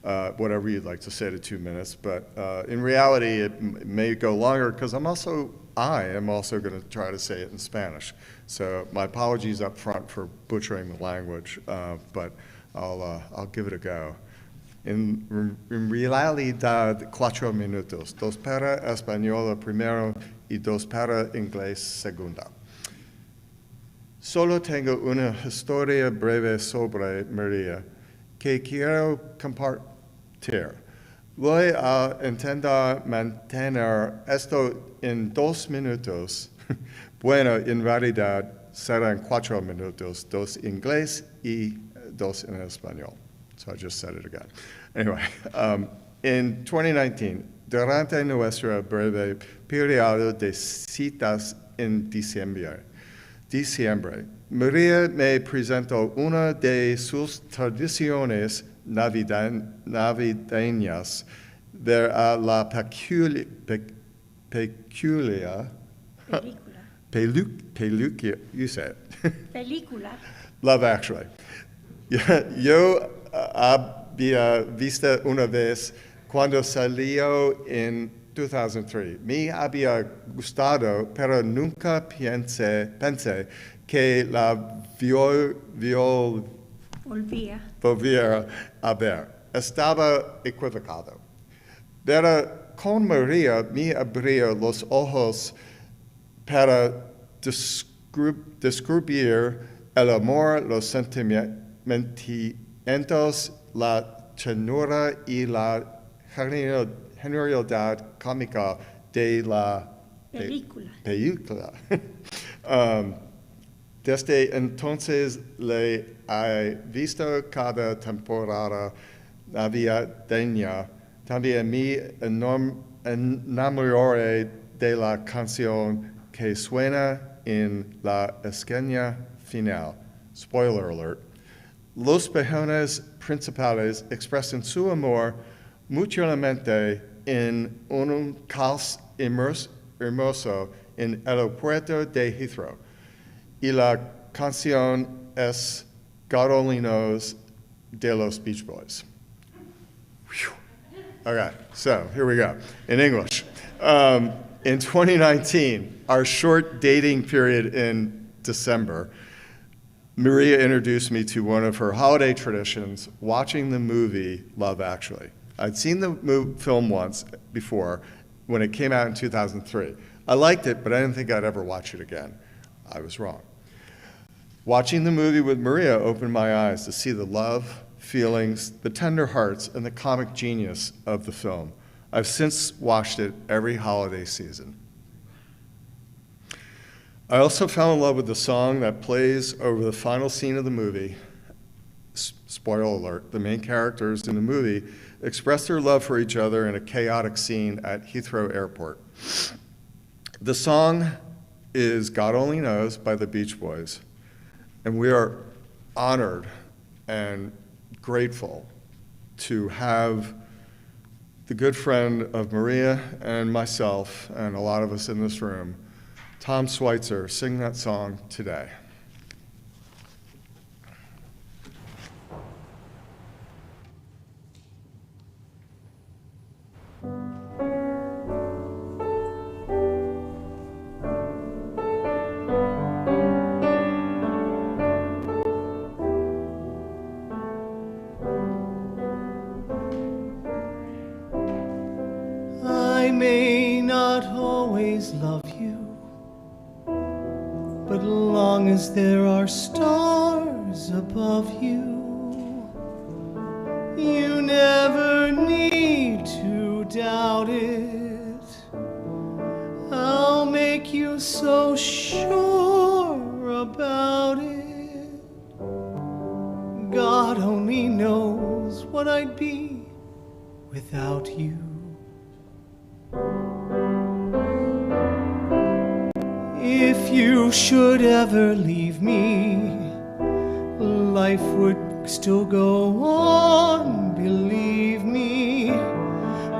whatever you'd like to say to 2 minutes. But in reality, it may go longer because I am also going to try to say it in Spanish. So my apologies up front for butchering the language, but I'll give it a go. En realidad, 4 minutos, 2 para español primero y 2 para inglés segunda. Solo tengo una historia breve sobre María que quiero compartir. Voy a intentar mantener esto en 2 minutos. Bueno, en realidad serán 4 minutos, 2 en inglés y 2 en español. So I just said it again. Anyway, in 2019, durante nuestro breve periodo de citas en diciembre, María me presentó una de sus tradiciones navideñas de la película, you said. Película. Love Actually. Yo había visto una vez cuando salió en 2003. Me había gustado, pero nunca pensé que la volviera a ver. Estaba equivocado. Pero con María me abrió los ojos para descubrir el amor, los sentimientos, la ternura y la genialidad cómica de la película. Desde entonces le he visto cada temporada navideña. También me enamoré de la canción que suena en la escena final. Spoiler alert. Los personajes principales expresan su amor mutuamente en un caos hermoso en el aeropuerto de Heathrow. Y la canción es God Only Knows de los Beach Boys. Whew. Okay, so here we go. In English. In 2019, our short dating period in December, Maria introduced me to one of her holiday traditions, watching the movie Love Actually. I'd seen the film once before when it came out in 2003. I liked it, but I didn't think I'd ever watch it again. I was wrong. Watching the movie with Maria opened my eyes to see the love, feelings, the tender hearts, and the comic genius of the film. I've since watched it every holiday season. I also fell in love with the song that plays over the final scene of the movie. Spoiler alert, the main characters in the movie express their love for each other in a chaotic scene at Heathrow Airport. The song is God Only Knows by the Beach Boys, and we are honored and grateful to have the good friend of Maria and myself and a lot of us in this room, Tom Schweitzer, sing that song today. I may not always love you, but long as there are stars above you, you never need to doubt it. I'll make you so sure about it. God only knows what I'd be without you. If you should ever leave me, life would still go on, believe me.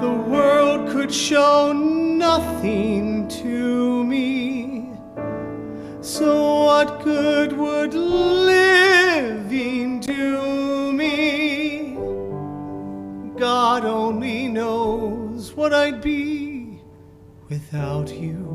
The world could show nothing to me. So what good would living do me? God only knows what I'd be without you.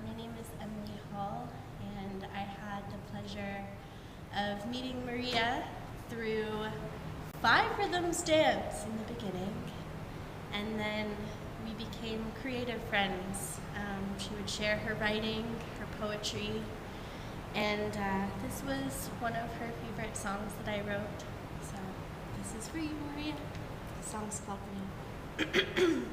My name is Emily Hall, and I had the pleasure of meeting Maria through 5 Rhythms Dance in the beginning, and then we became creative friends. She would share her writing, her poetry, and this was one of her favorite songs that I wrote. So this is for you, Maria. The song's called New.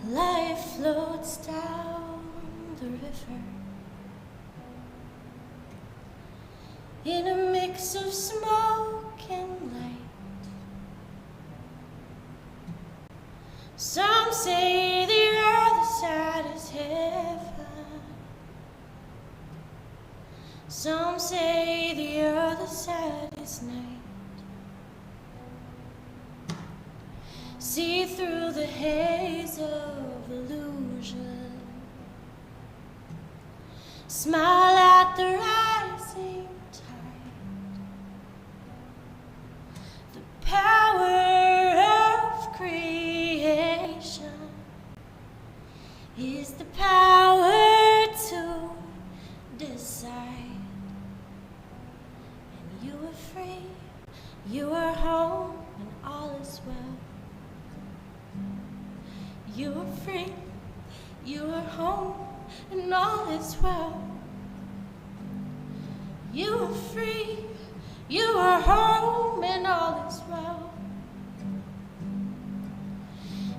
Life floats down the river in a mix of smoke and light. Some say the other side is heaven. Some say the other side is night. See through the haze of illusion. Smile at the rising tide. The power of creation is the power to decide. And you are free, you are home, and all is well. You are free, you are home, and all is well. You are free, You are home and all is well.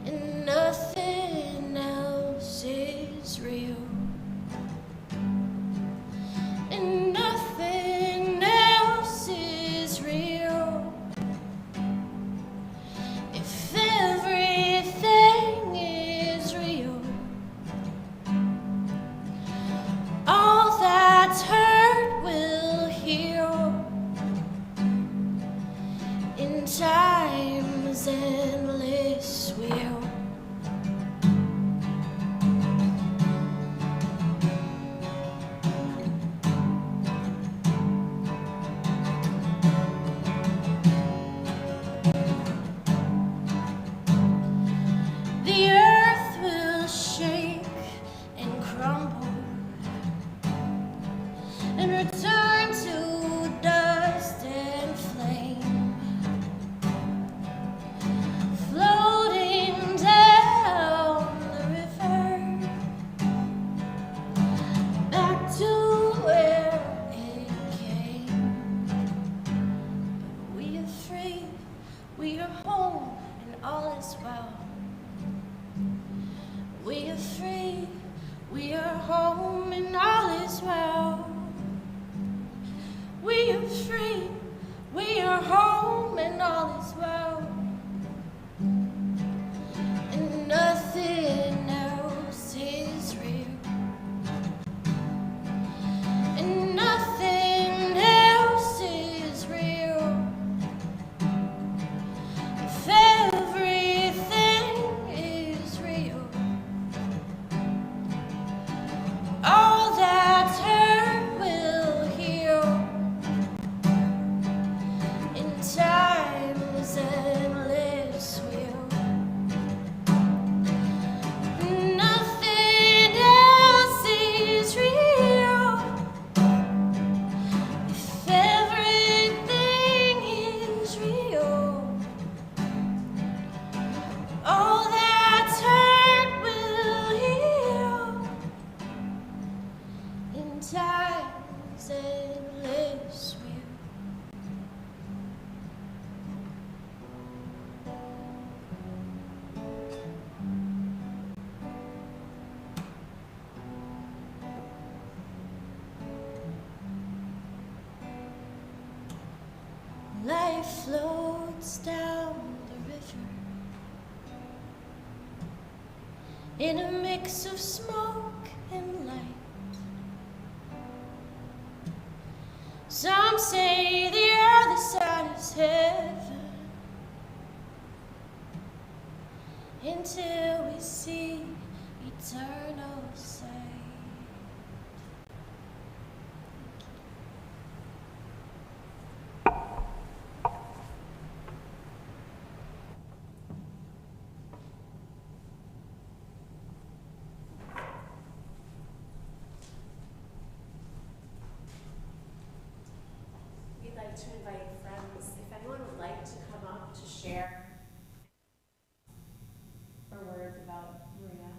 And nothing else is real. And nothing else is real. If everything is real, all that's hurt will heal in time's endless wheel. The earth will shake and crumble and return to dust and flame, floating down the river, back to where it came. But we are free, we are home, and all is well. We are free, we are home, and all is well. We are free, we are home, and all is well. And nothing else is real. And nothing else is real. If everything is real, all that's hurt will heal in time's endless wheel. Nothing else is real. If everything is real, all that's hurt will heal in time's endless wheel. Life floats down the river in a mix of smoke and light. Some say the other side is heaven, until we see eternal sight. We'd like to invite friends, if anyone would like to come up to share or words about Maria,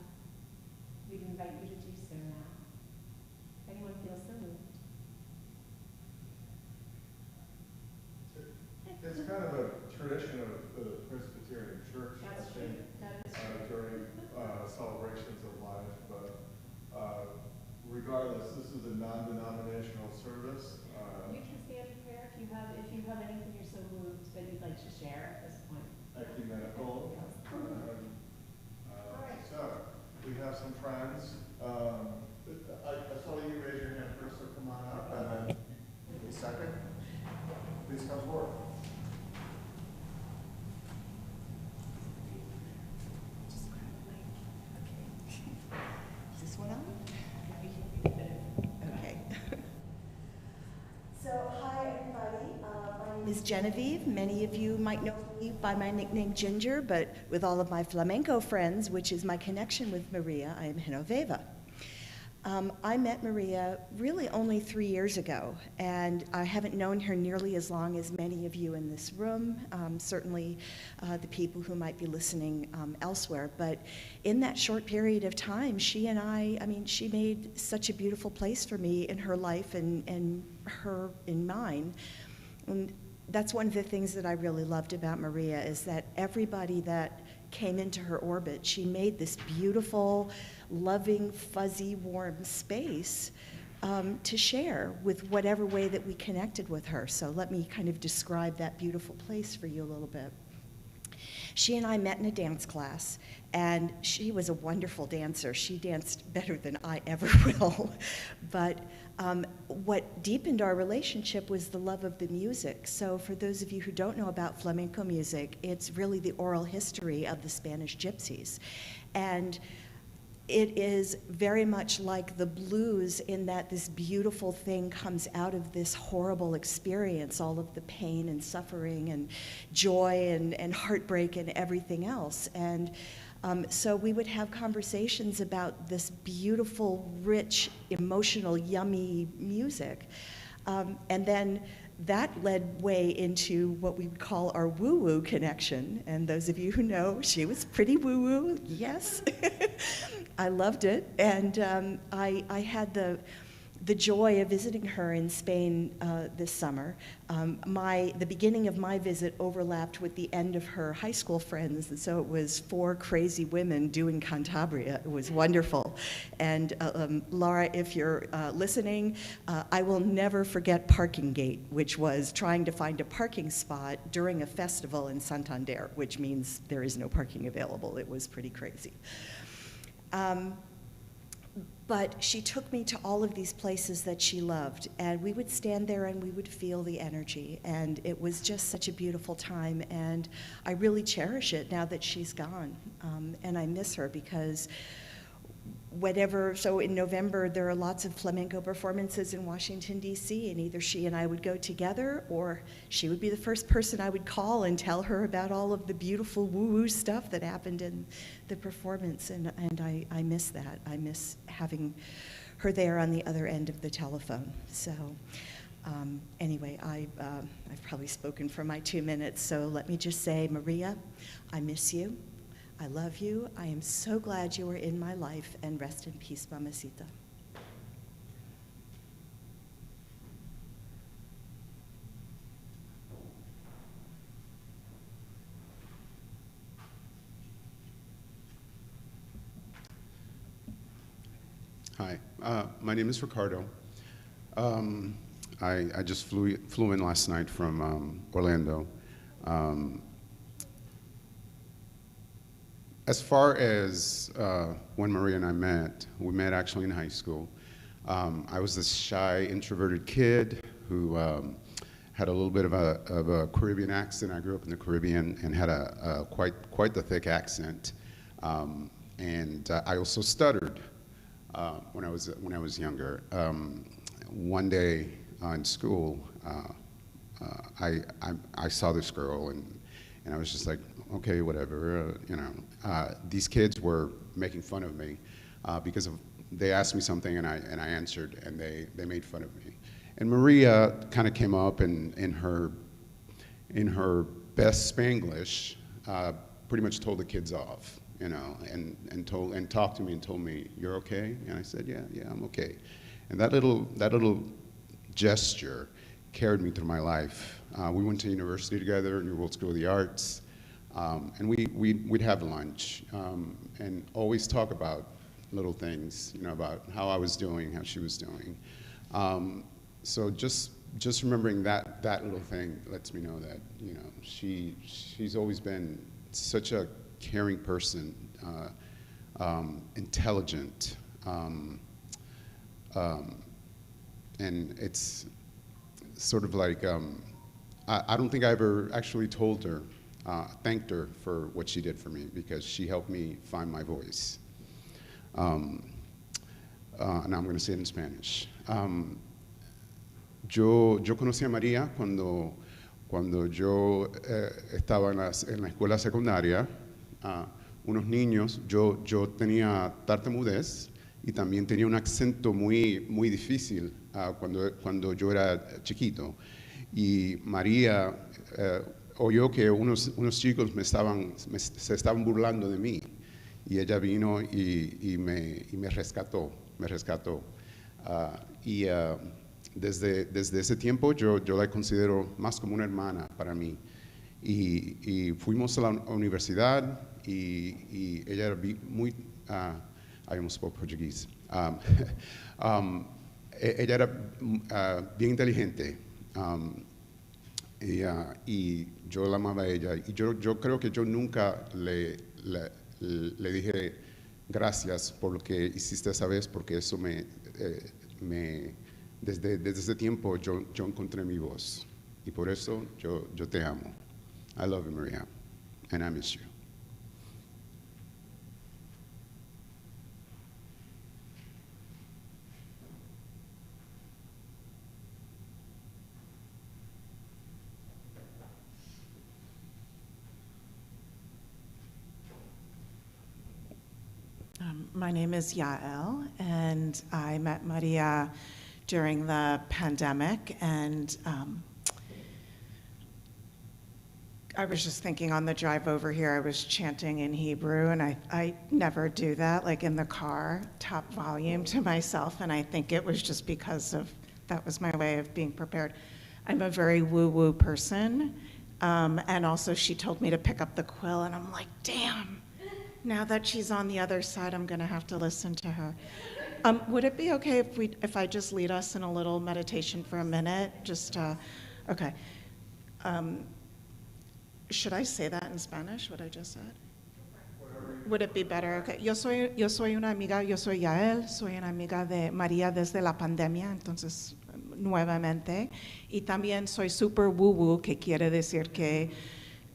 we'd invite you to do so now. If anyone feels so moved. It's kind of a tradition of the Presbyterian Church, I That's think, true. That is true. during celebrations of life, but regardless, this is a non-denominational service. You can stand in prayer if you have anything you're so moved that you'd like to share at this point. Ecumenical. right. So, we have some friends. I saw you raise your hand first, so come on up, and then a second. Please come forward. Just grab a mic. Okay. Is this one on? Okay. So, hi everybody. My name is Genevieve. Many of you might know me by my nickname Ginger, but with all of my flamenco friends, which is my connection with Maria, I am Genoveva. I met Maria really only 3 years ago, and I haven't known her nearly as long as many of you in this room, certainly the people who might be listening elsewhere. But in that short period of time, she and I mean, she made such a beautiful place for me in her life and her in mine, And that's one of the things that I really loved about Maria, is that everybody that came into her orbit, she made this beautiful, loving, fuzzy, warm space to share with whatever way that we connected with her. So let me kind of describe that beautiful place for you a little bit. She and I met in a dance class, and she was a wonderful dancer. She danced better than I ever will. But what deepened our relationship was the love of the music. So for those of you who don't know about flamenco music, it's really the oral history of the Spanish gypsies. And it is very much like the blues in that this beautiful thing comes out of this horrible experience, all of the pain and suffering and joy and heartbreak and everything else. And so we would have conversations about this beautiful, rich, emotional, yummy music. And then that led way into what we would call our woo-woo connection. And those of you who know, she was pretty woo-woo, yes. I loved it. And I had the joy of visiting her in Spain this summer. The beginning of my visit overlapped with the end of her high school friends, and so it was 4 crazy women doing Cantabria. It was wonderful. And Laura, if you're listening, I will never forget Parking Gate, which was trying to find a parking spot during a festival in Santander, which means there is no parking available. It was pretty crazy. But she took me to all of these places that she loved, and we would stand there and we would feel the energy, and it was just such a beautiful time, and I really cherish it now that she's gone, and I miss her because so in November there are lots of flamenco performances in Washington, D.C., and either she and I would go together, or she would be the first person I would call and tell her about all of the beautiful woo-woo stuff that happened in the performance, and I miss that. I miss having her there on the other end of the telephone. So anyway, I've probably spoken for my 2 minutes, so let me just say, Maria, I miss you. I love you. I am so glad you are in my life, and rest in peace, mamacita. Hi, my name is Ricardo. I just flew in last night from Orlando. As far as when Maria and I met, we met actually in high school. I was this shy, introverted kid who had a little bit of a Caribbean accent. I grew up in the Caribbean and had quite the thick accent. And I also stuttered when I was younger. One day in school, I saw this girl, and I was just like, okay, whatever, these kids were making fun of me because they asked me something and I answered, and they made fun of me. And Maria kind of came up and in her best Spanglish, pretty much told the kids off, and talked to me and told me, "You're okay?" And I said, "Yeah, I'm okay." And that little gesture carried me through my life. We went to university together, New World School of the Arts. And we'd have lunch and always talk about little things, about how I was doing, how she was doing. So just remembering that little thing lets me know that she's always been such a caring person, intelligent, and it's sort of like I don't think I ever actually told her. Thanked her for what she did for me, because she helped me find my voice. And I'm going to say it in Spanish. Yo conocí a María cuando yo estaba en la escuela secundaria. Unos niños, yo tenía tartamudez y también tenía un acento muy difícil cuando yo era chiquito. Y María oyó que unos chicos se estaban burlando de mí, y ella vino y me rescató. Y desde ese tiempo yo la considero más como una hermana para mí. Y fuimos a la universidad y ella era muy, I almost spoke Portuguese. Ella era bien inteligente y yo la amaba a ella. Y yo creo que yo nunca le dije gracias por lo que hiciste esa vez, porque eso desde ese tiempo yo encontré mi voz. Y por eso yo te amo. I love you, Maria, and I miss you. My name is Yael, and I met Maria during the pandemic, and I was just thinking on the drive over here, I was chanting in Hebrew, and I never do that, like in the car, top volume to myself, and I think it was just because that was my way of being prepared. I'm a very woo-woo person, and also she told me to pick up the quill, and I'm like, damn. Now that she's on the other side, I'm going to have to listen to her. Would it be okay if I just lead us in a little meditation for a minute? Okay. Should I say that in Spanish, what I just said? Would it be better? Okay. Yo soy una amiga, yo soy Yael, soy una amiga de María desde la pandemia, entonces nuevamente. Y también soy super woo-woo, que quiere decir que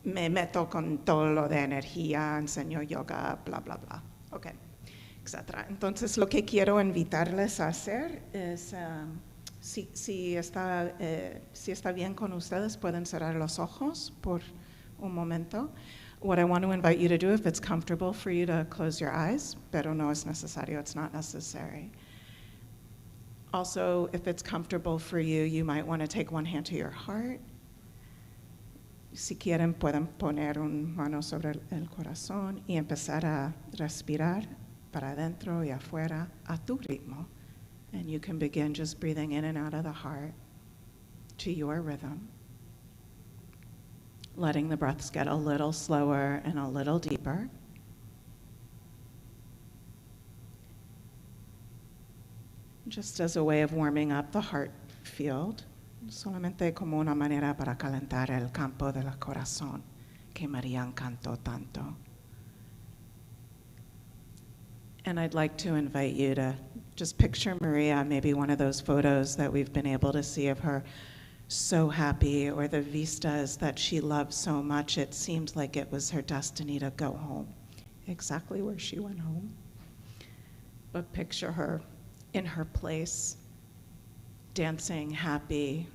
me meto con todo lo de energía, enseño yoga, bla, bla, bla, ok, etc. Entonces, lo que quiero invitarles a hacer es, si está bien con ustedes, pueden cerrar los ojos por un momento. What I want to invite you to do, if it's comfortable for you to close your eyes, pero no es necesario, it's not necessary. Also, if it's comfortable for you, you might want to take one hand to your heart. Si quieren, pueden poner una mano sobre el corazón y empezar a respirar para adentro y afuera a tu ritmo. And you can begin just breathing in and out of the heart to your rhythm. Letting the breaths get a little slower and a little deeper. Just as a way of warming up the heart field. Solamente como una manera para calentar el campo del corazón que María encantó tanto. And I'd like to invite you to just picture Maria, maybe one of those photos that we've been able to see of her so happy, or the vistas that she loved so much, it seemed like it was her destiny to go home, exactly where she went home. But picture her in her place, dancing, happy,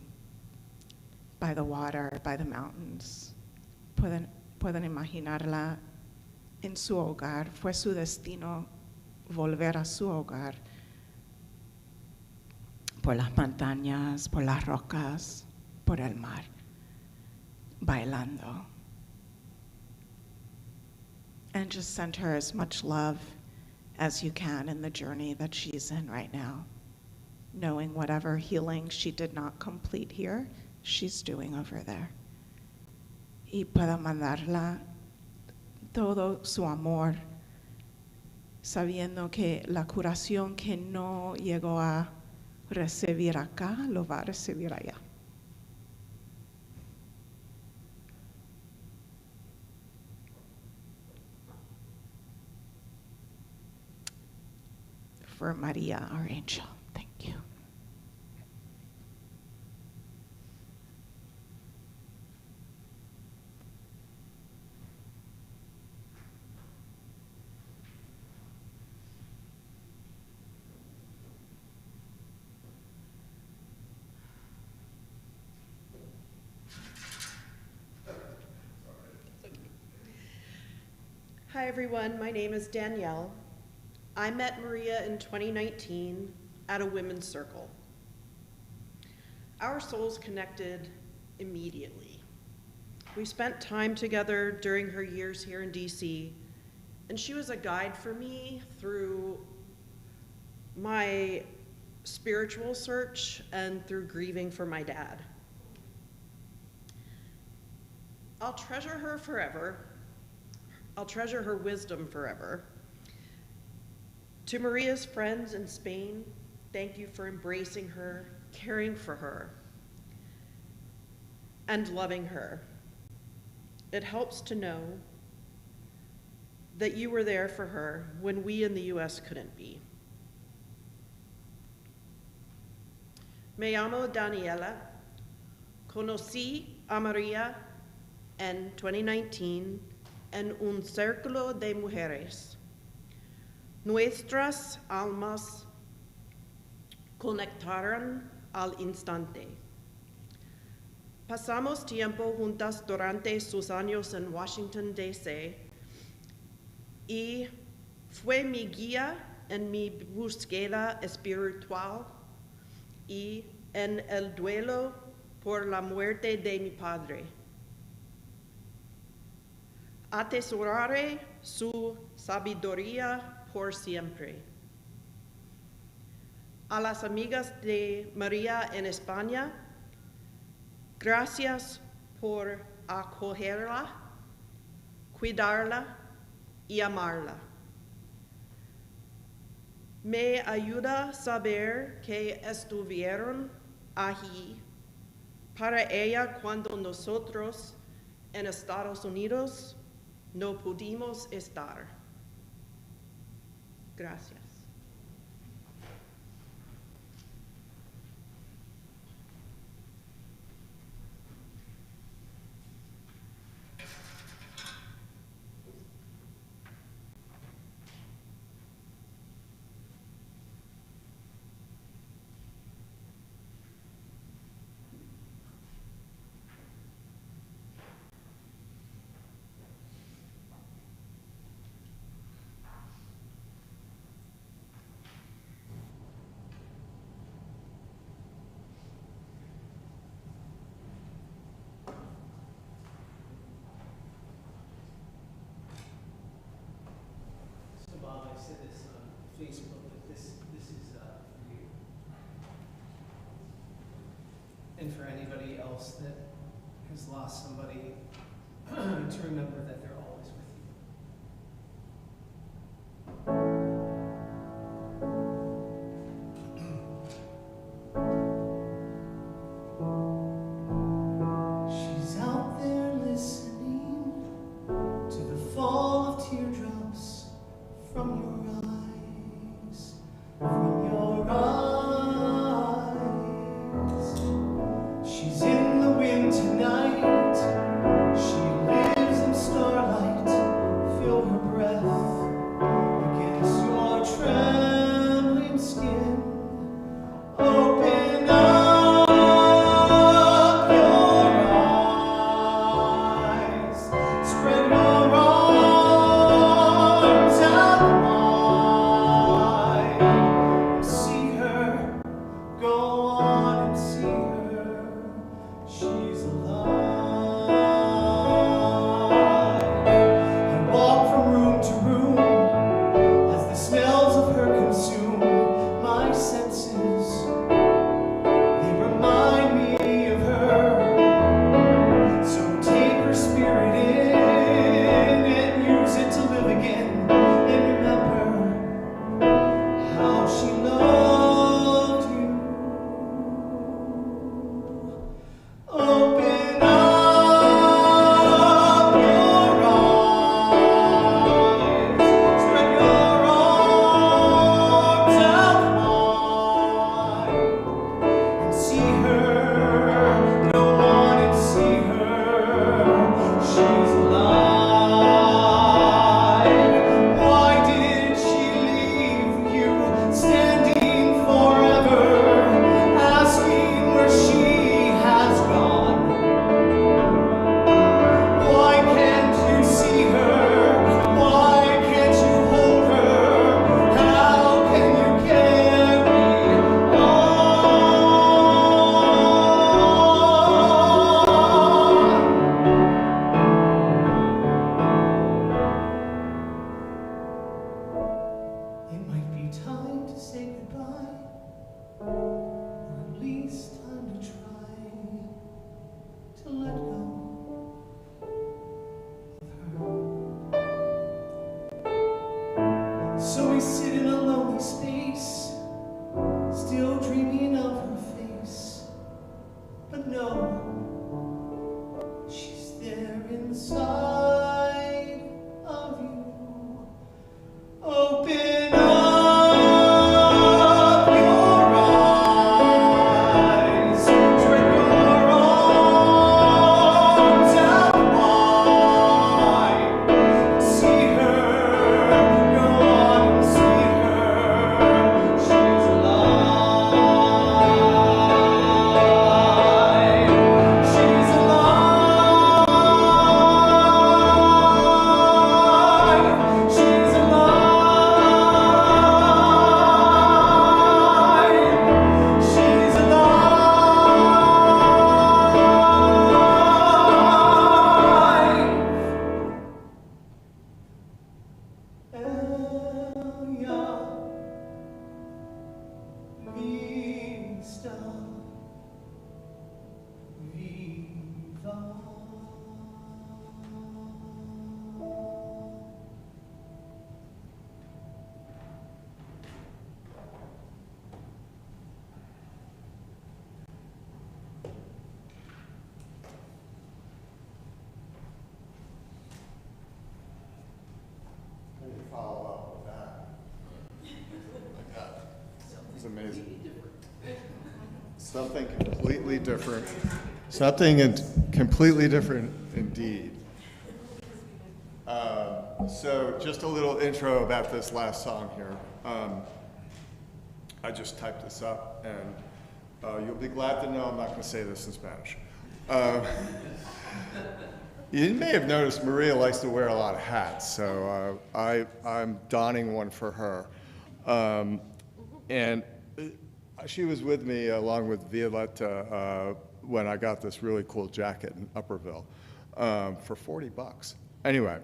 by the water, by the mountains. Pueden imaginarla en su hogar. Fue su destino volver a su hogar. Por las montañas, por las rocas, por el mar, bailando. And just send her as much love as you can in the journey that she's in right now. Knowing whatever healing she did not complete here, she's doing over there. Y pueda mandarla todo su amor, sabiendo que la curación que no llegó a recibir acá, lo va a recibir allá. For Maria, our angel. Thank you. Hi everyone, my name is Danielle. I met Maria in 2019 at a women's circle. Our souls connected immediately. We spent time together during her years here in DC, and she was a guide for me through my spiritual search and through grieving for my dad. I'll treasure her forever. I'll treasure her wisdom forever. To Maria's friends in Spain, thank you for embracing her, caring for her, and loving her. It helps to know that you were there for her when we in the US couldn't be. Me llamo Daniela. Conocí a María en 2019 en un círculo de mujeres. Nuestras almas conectaron al instante. Pasamos tiempo juntas durante sus años en Washington, D.C. y fue mi guía en mi búsqueda espiritual y en el duelo por la muerte de mi padre. Atesoraré su sabiduría por siempre. A las amigas de María en España, gracias por acogerla, cuidarla y amarla. Me ayuda saber que estuvieron allí para ella cuando nosotros en Estados Unidos no pudimos estar. Gracias. Bob, I said this on Facebook, but this is for you. And for anybody else that has lost somebody, to remember that they're always with you. She's out there listening to the fall of teardrops from your eyes, from your eyes. She's in the wind tonight. She lives in starlight. Feel her breath against your trembling skin. Open up your eyes. Spread your arms out wide. See her, go on and see her. She's alive. I walk from room to room as the smells of her consume my senses. They remind me of her. So take her spirit in and use it to live again. And remember how she loved you. Something completely different. Something completely different indeed. So just a little intro about this last song here. I just typed this up, and you'll be glad to know I'm not going to say this in Spanish. You may have noticed Maria likes to wear a lot of hats, so I'm donning one for her. And she was with me along with Violetta when I got this really cool jacket in Upperville for $40. Anyway,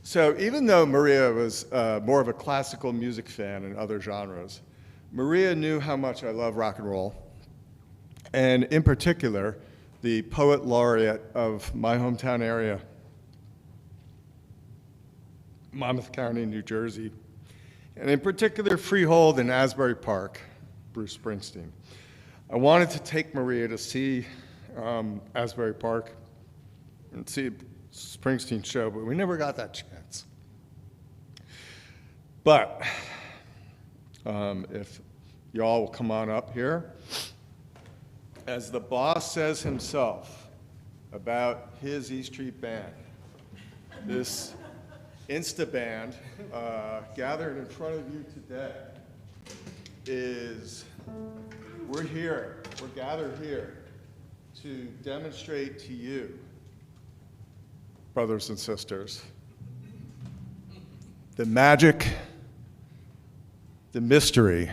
so even though Maria was more of a classical music fan and other genres, Maria knew how much I love rock and roll, and in particular, the poet laureate of my hometown area, Monmouth County, New Jersey, and in particular, Freehold and Asbury Park, Bruce Springsteen. I wanted to take Maria to see Asbury Park and see a Springsteen show, but we never got that chance. But if y'all will come on up here, as the boss says himself about his E Street Band, this Insta band gathered in front of you today is, we're gathered here to demonstrate to you, brothers and sisters, the magic, the mystery,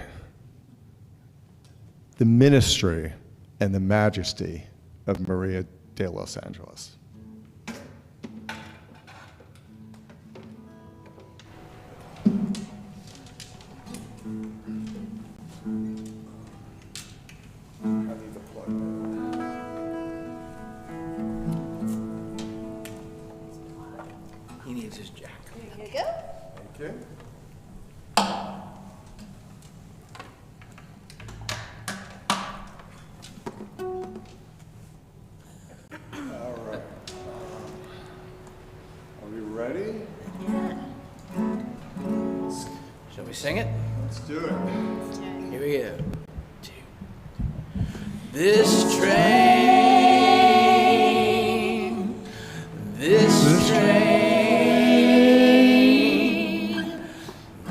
the ministry, and the majesty of Maria de Los Angeles. He needs his jack. Here you go. Thank you. All right. Are we ready? Shall we sing it? Let's do it. Here we go. This train, this train,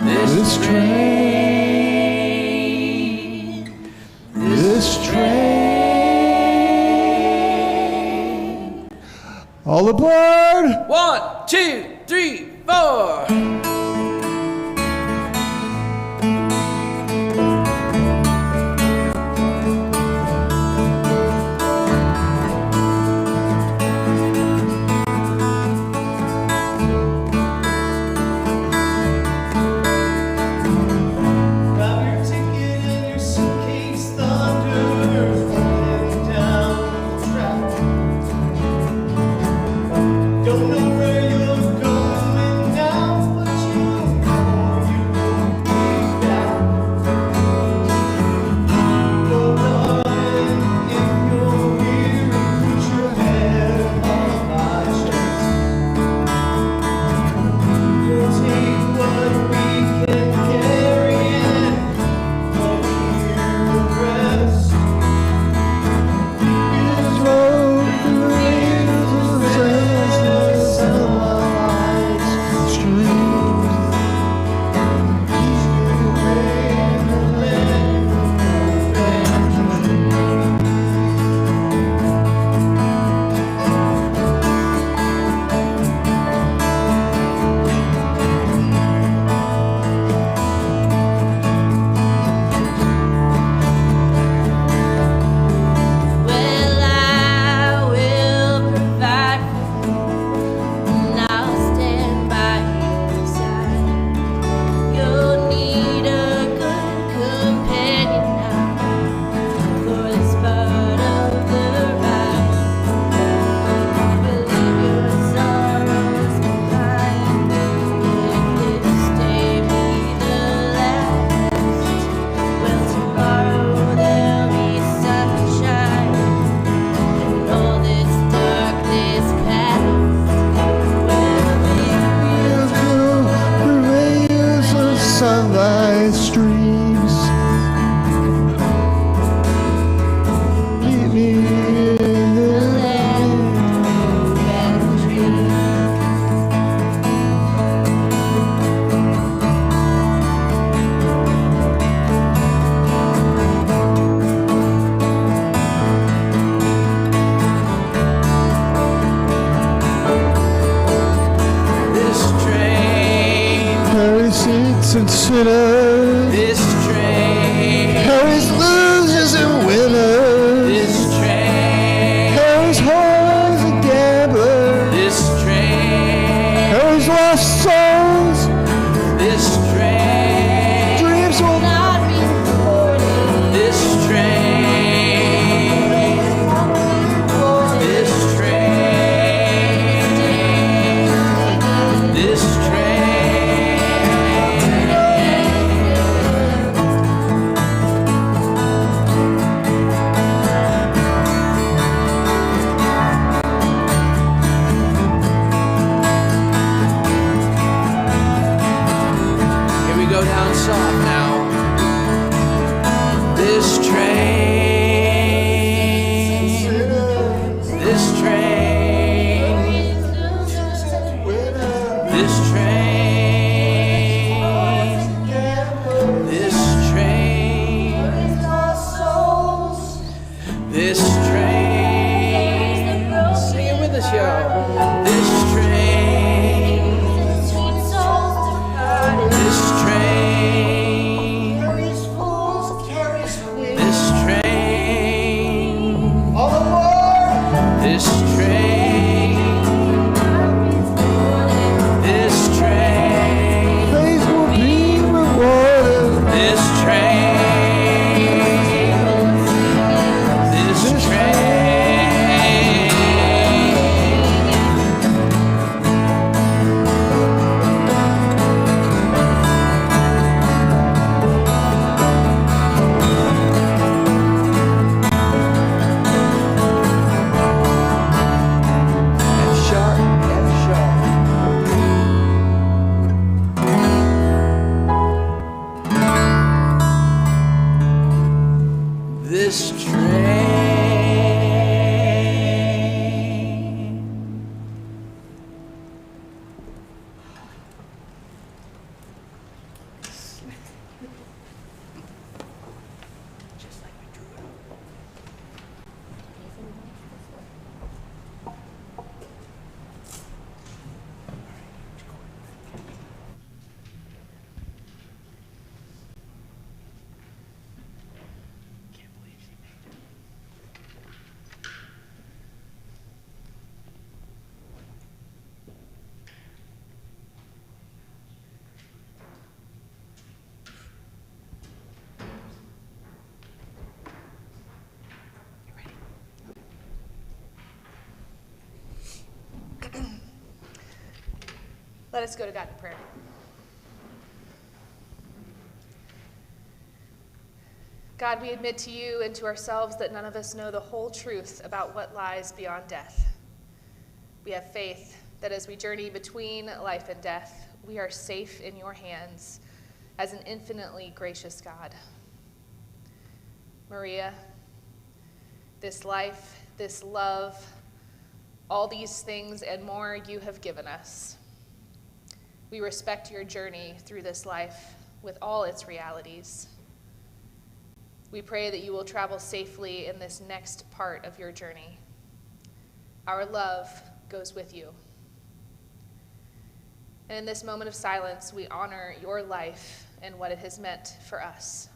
this train, this train. All aboard! 1, 2, 3, 4. Grab your ticket and your suitcase, thunder rolling down the track. Don't know where you're going now, but strain. Let us go to God in prayer. God, we admit to you and to ourselves that none of us know the whole truth about what lies beyond death. We have faith that as we journey between life and death, we are safe in your hands as an infinitely gracious God. Maria, this life, this love, all these things and more you have given us. We respect your journey through this life with all its realities. We pray that you will travel safely in this next part of your journey. Our love goes with you. And in this moment of silence, we honor your life and what it has meant for us.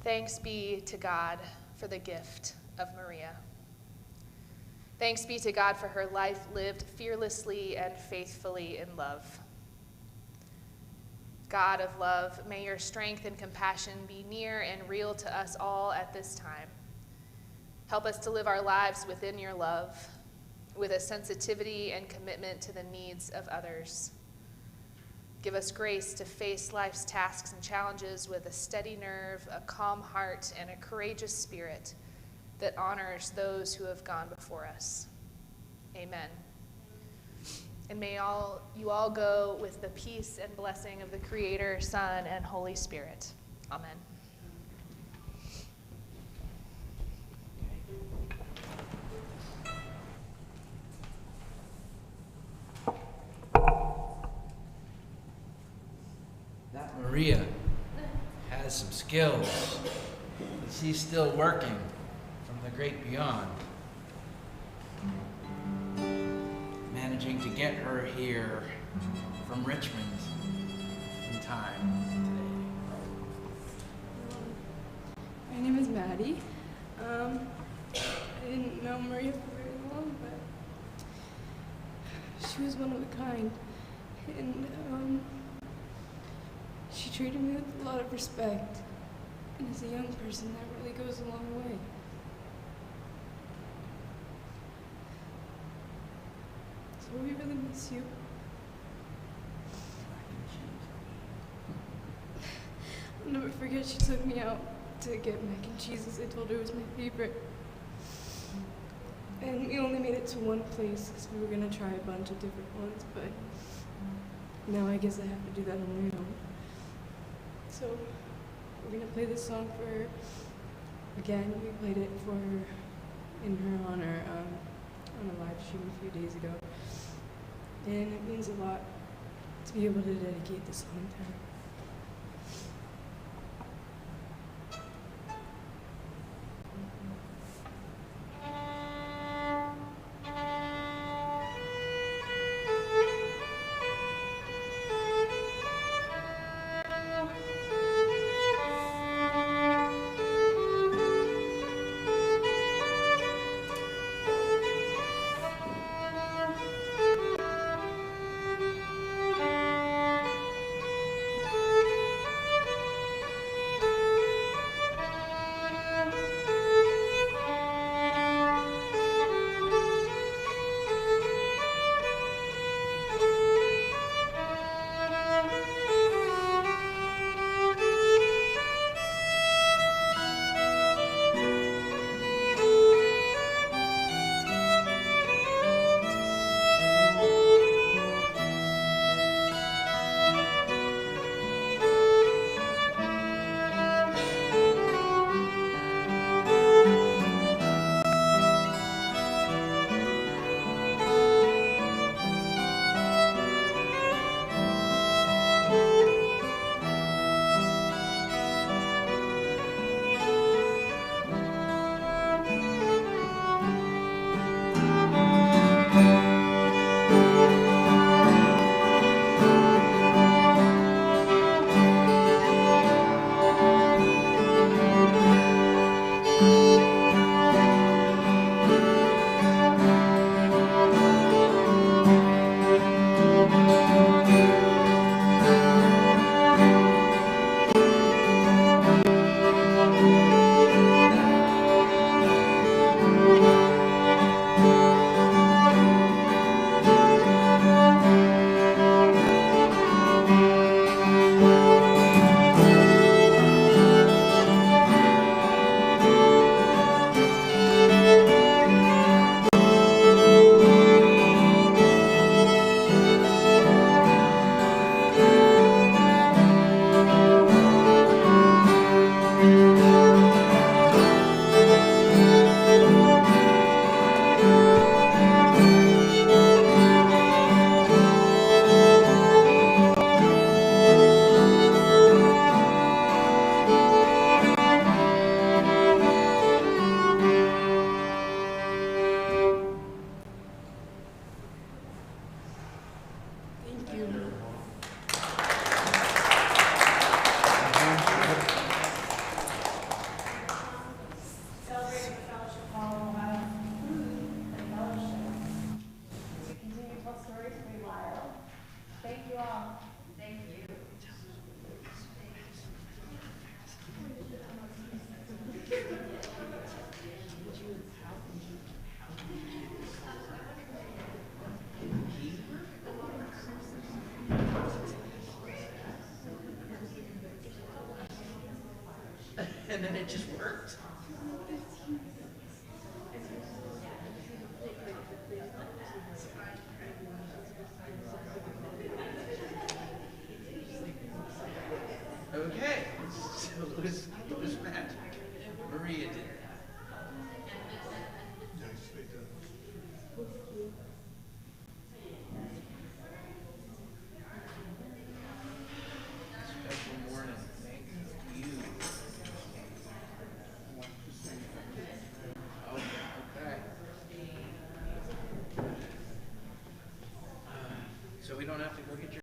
Thanks be to God for the gift of Maria. Thanks be to God for her life lived fearlessly and faithfully in love. God of love, may your strength and compassion be near and real to us all at this time. Help us to live our lives within your love, with a sensitivity and commitment to the needs of others. Give us grace to face life's tasks and challenges with a steady nerve, a calm heart, and a courageous spirit that honors those who have gone before us. Amen. And may you all go with the peace and blessing of the Creator, Son, and Holy Spirit. Amen. That Maria has some skills, but she's still working from the great beyond. Managing to get her here from Richmond in time My name is Maddie. I didn't know Maria for very long, but she was one of a kind. And she treated me with a lot of respect. And as a young person, that really goes a long way. So we really miss you. I'll never forget she took me out to get mac and cheese as I told her it was my favorite. And we only made it to one place because we were going to try a bunch of different ones, but now I guess I have to do that on my own. So we're going to play this song for her. Again, we played it for her in her honor on a live stream a few days ago. And it means a lot to be able to dedicate this song to her. And then it just worked. Okay, so it was magic. Maria did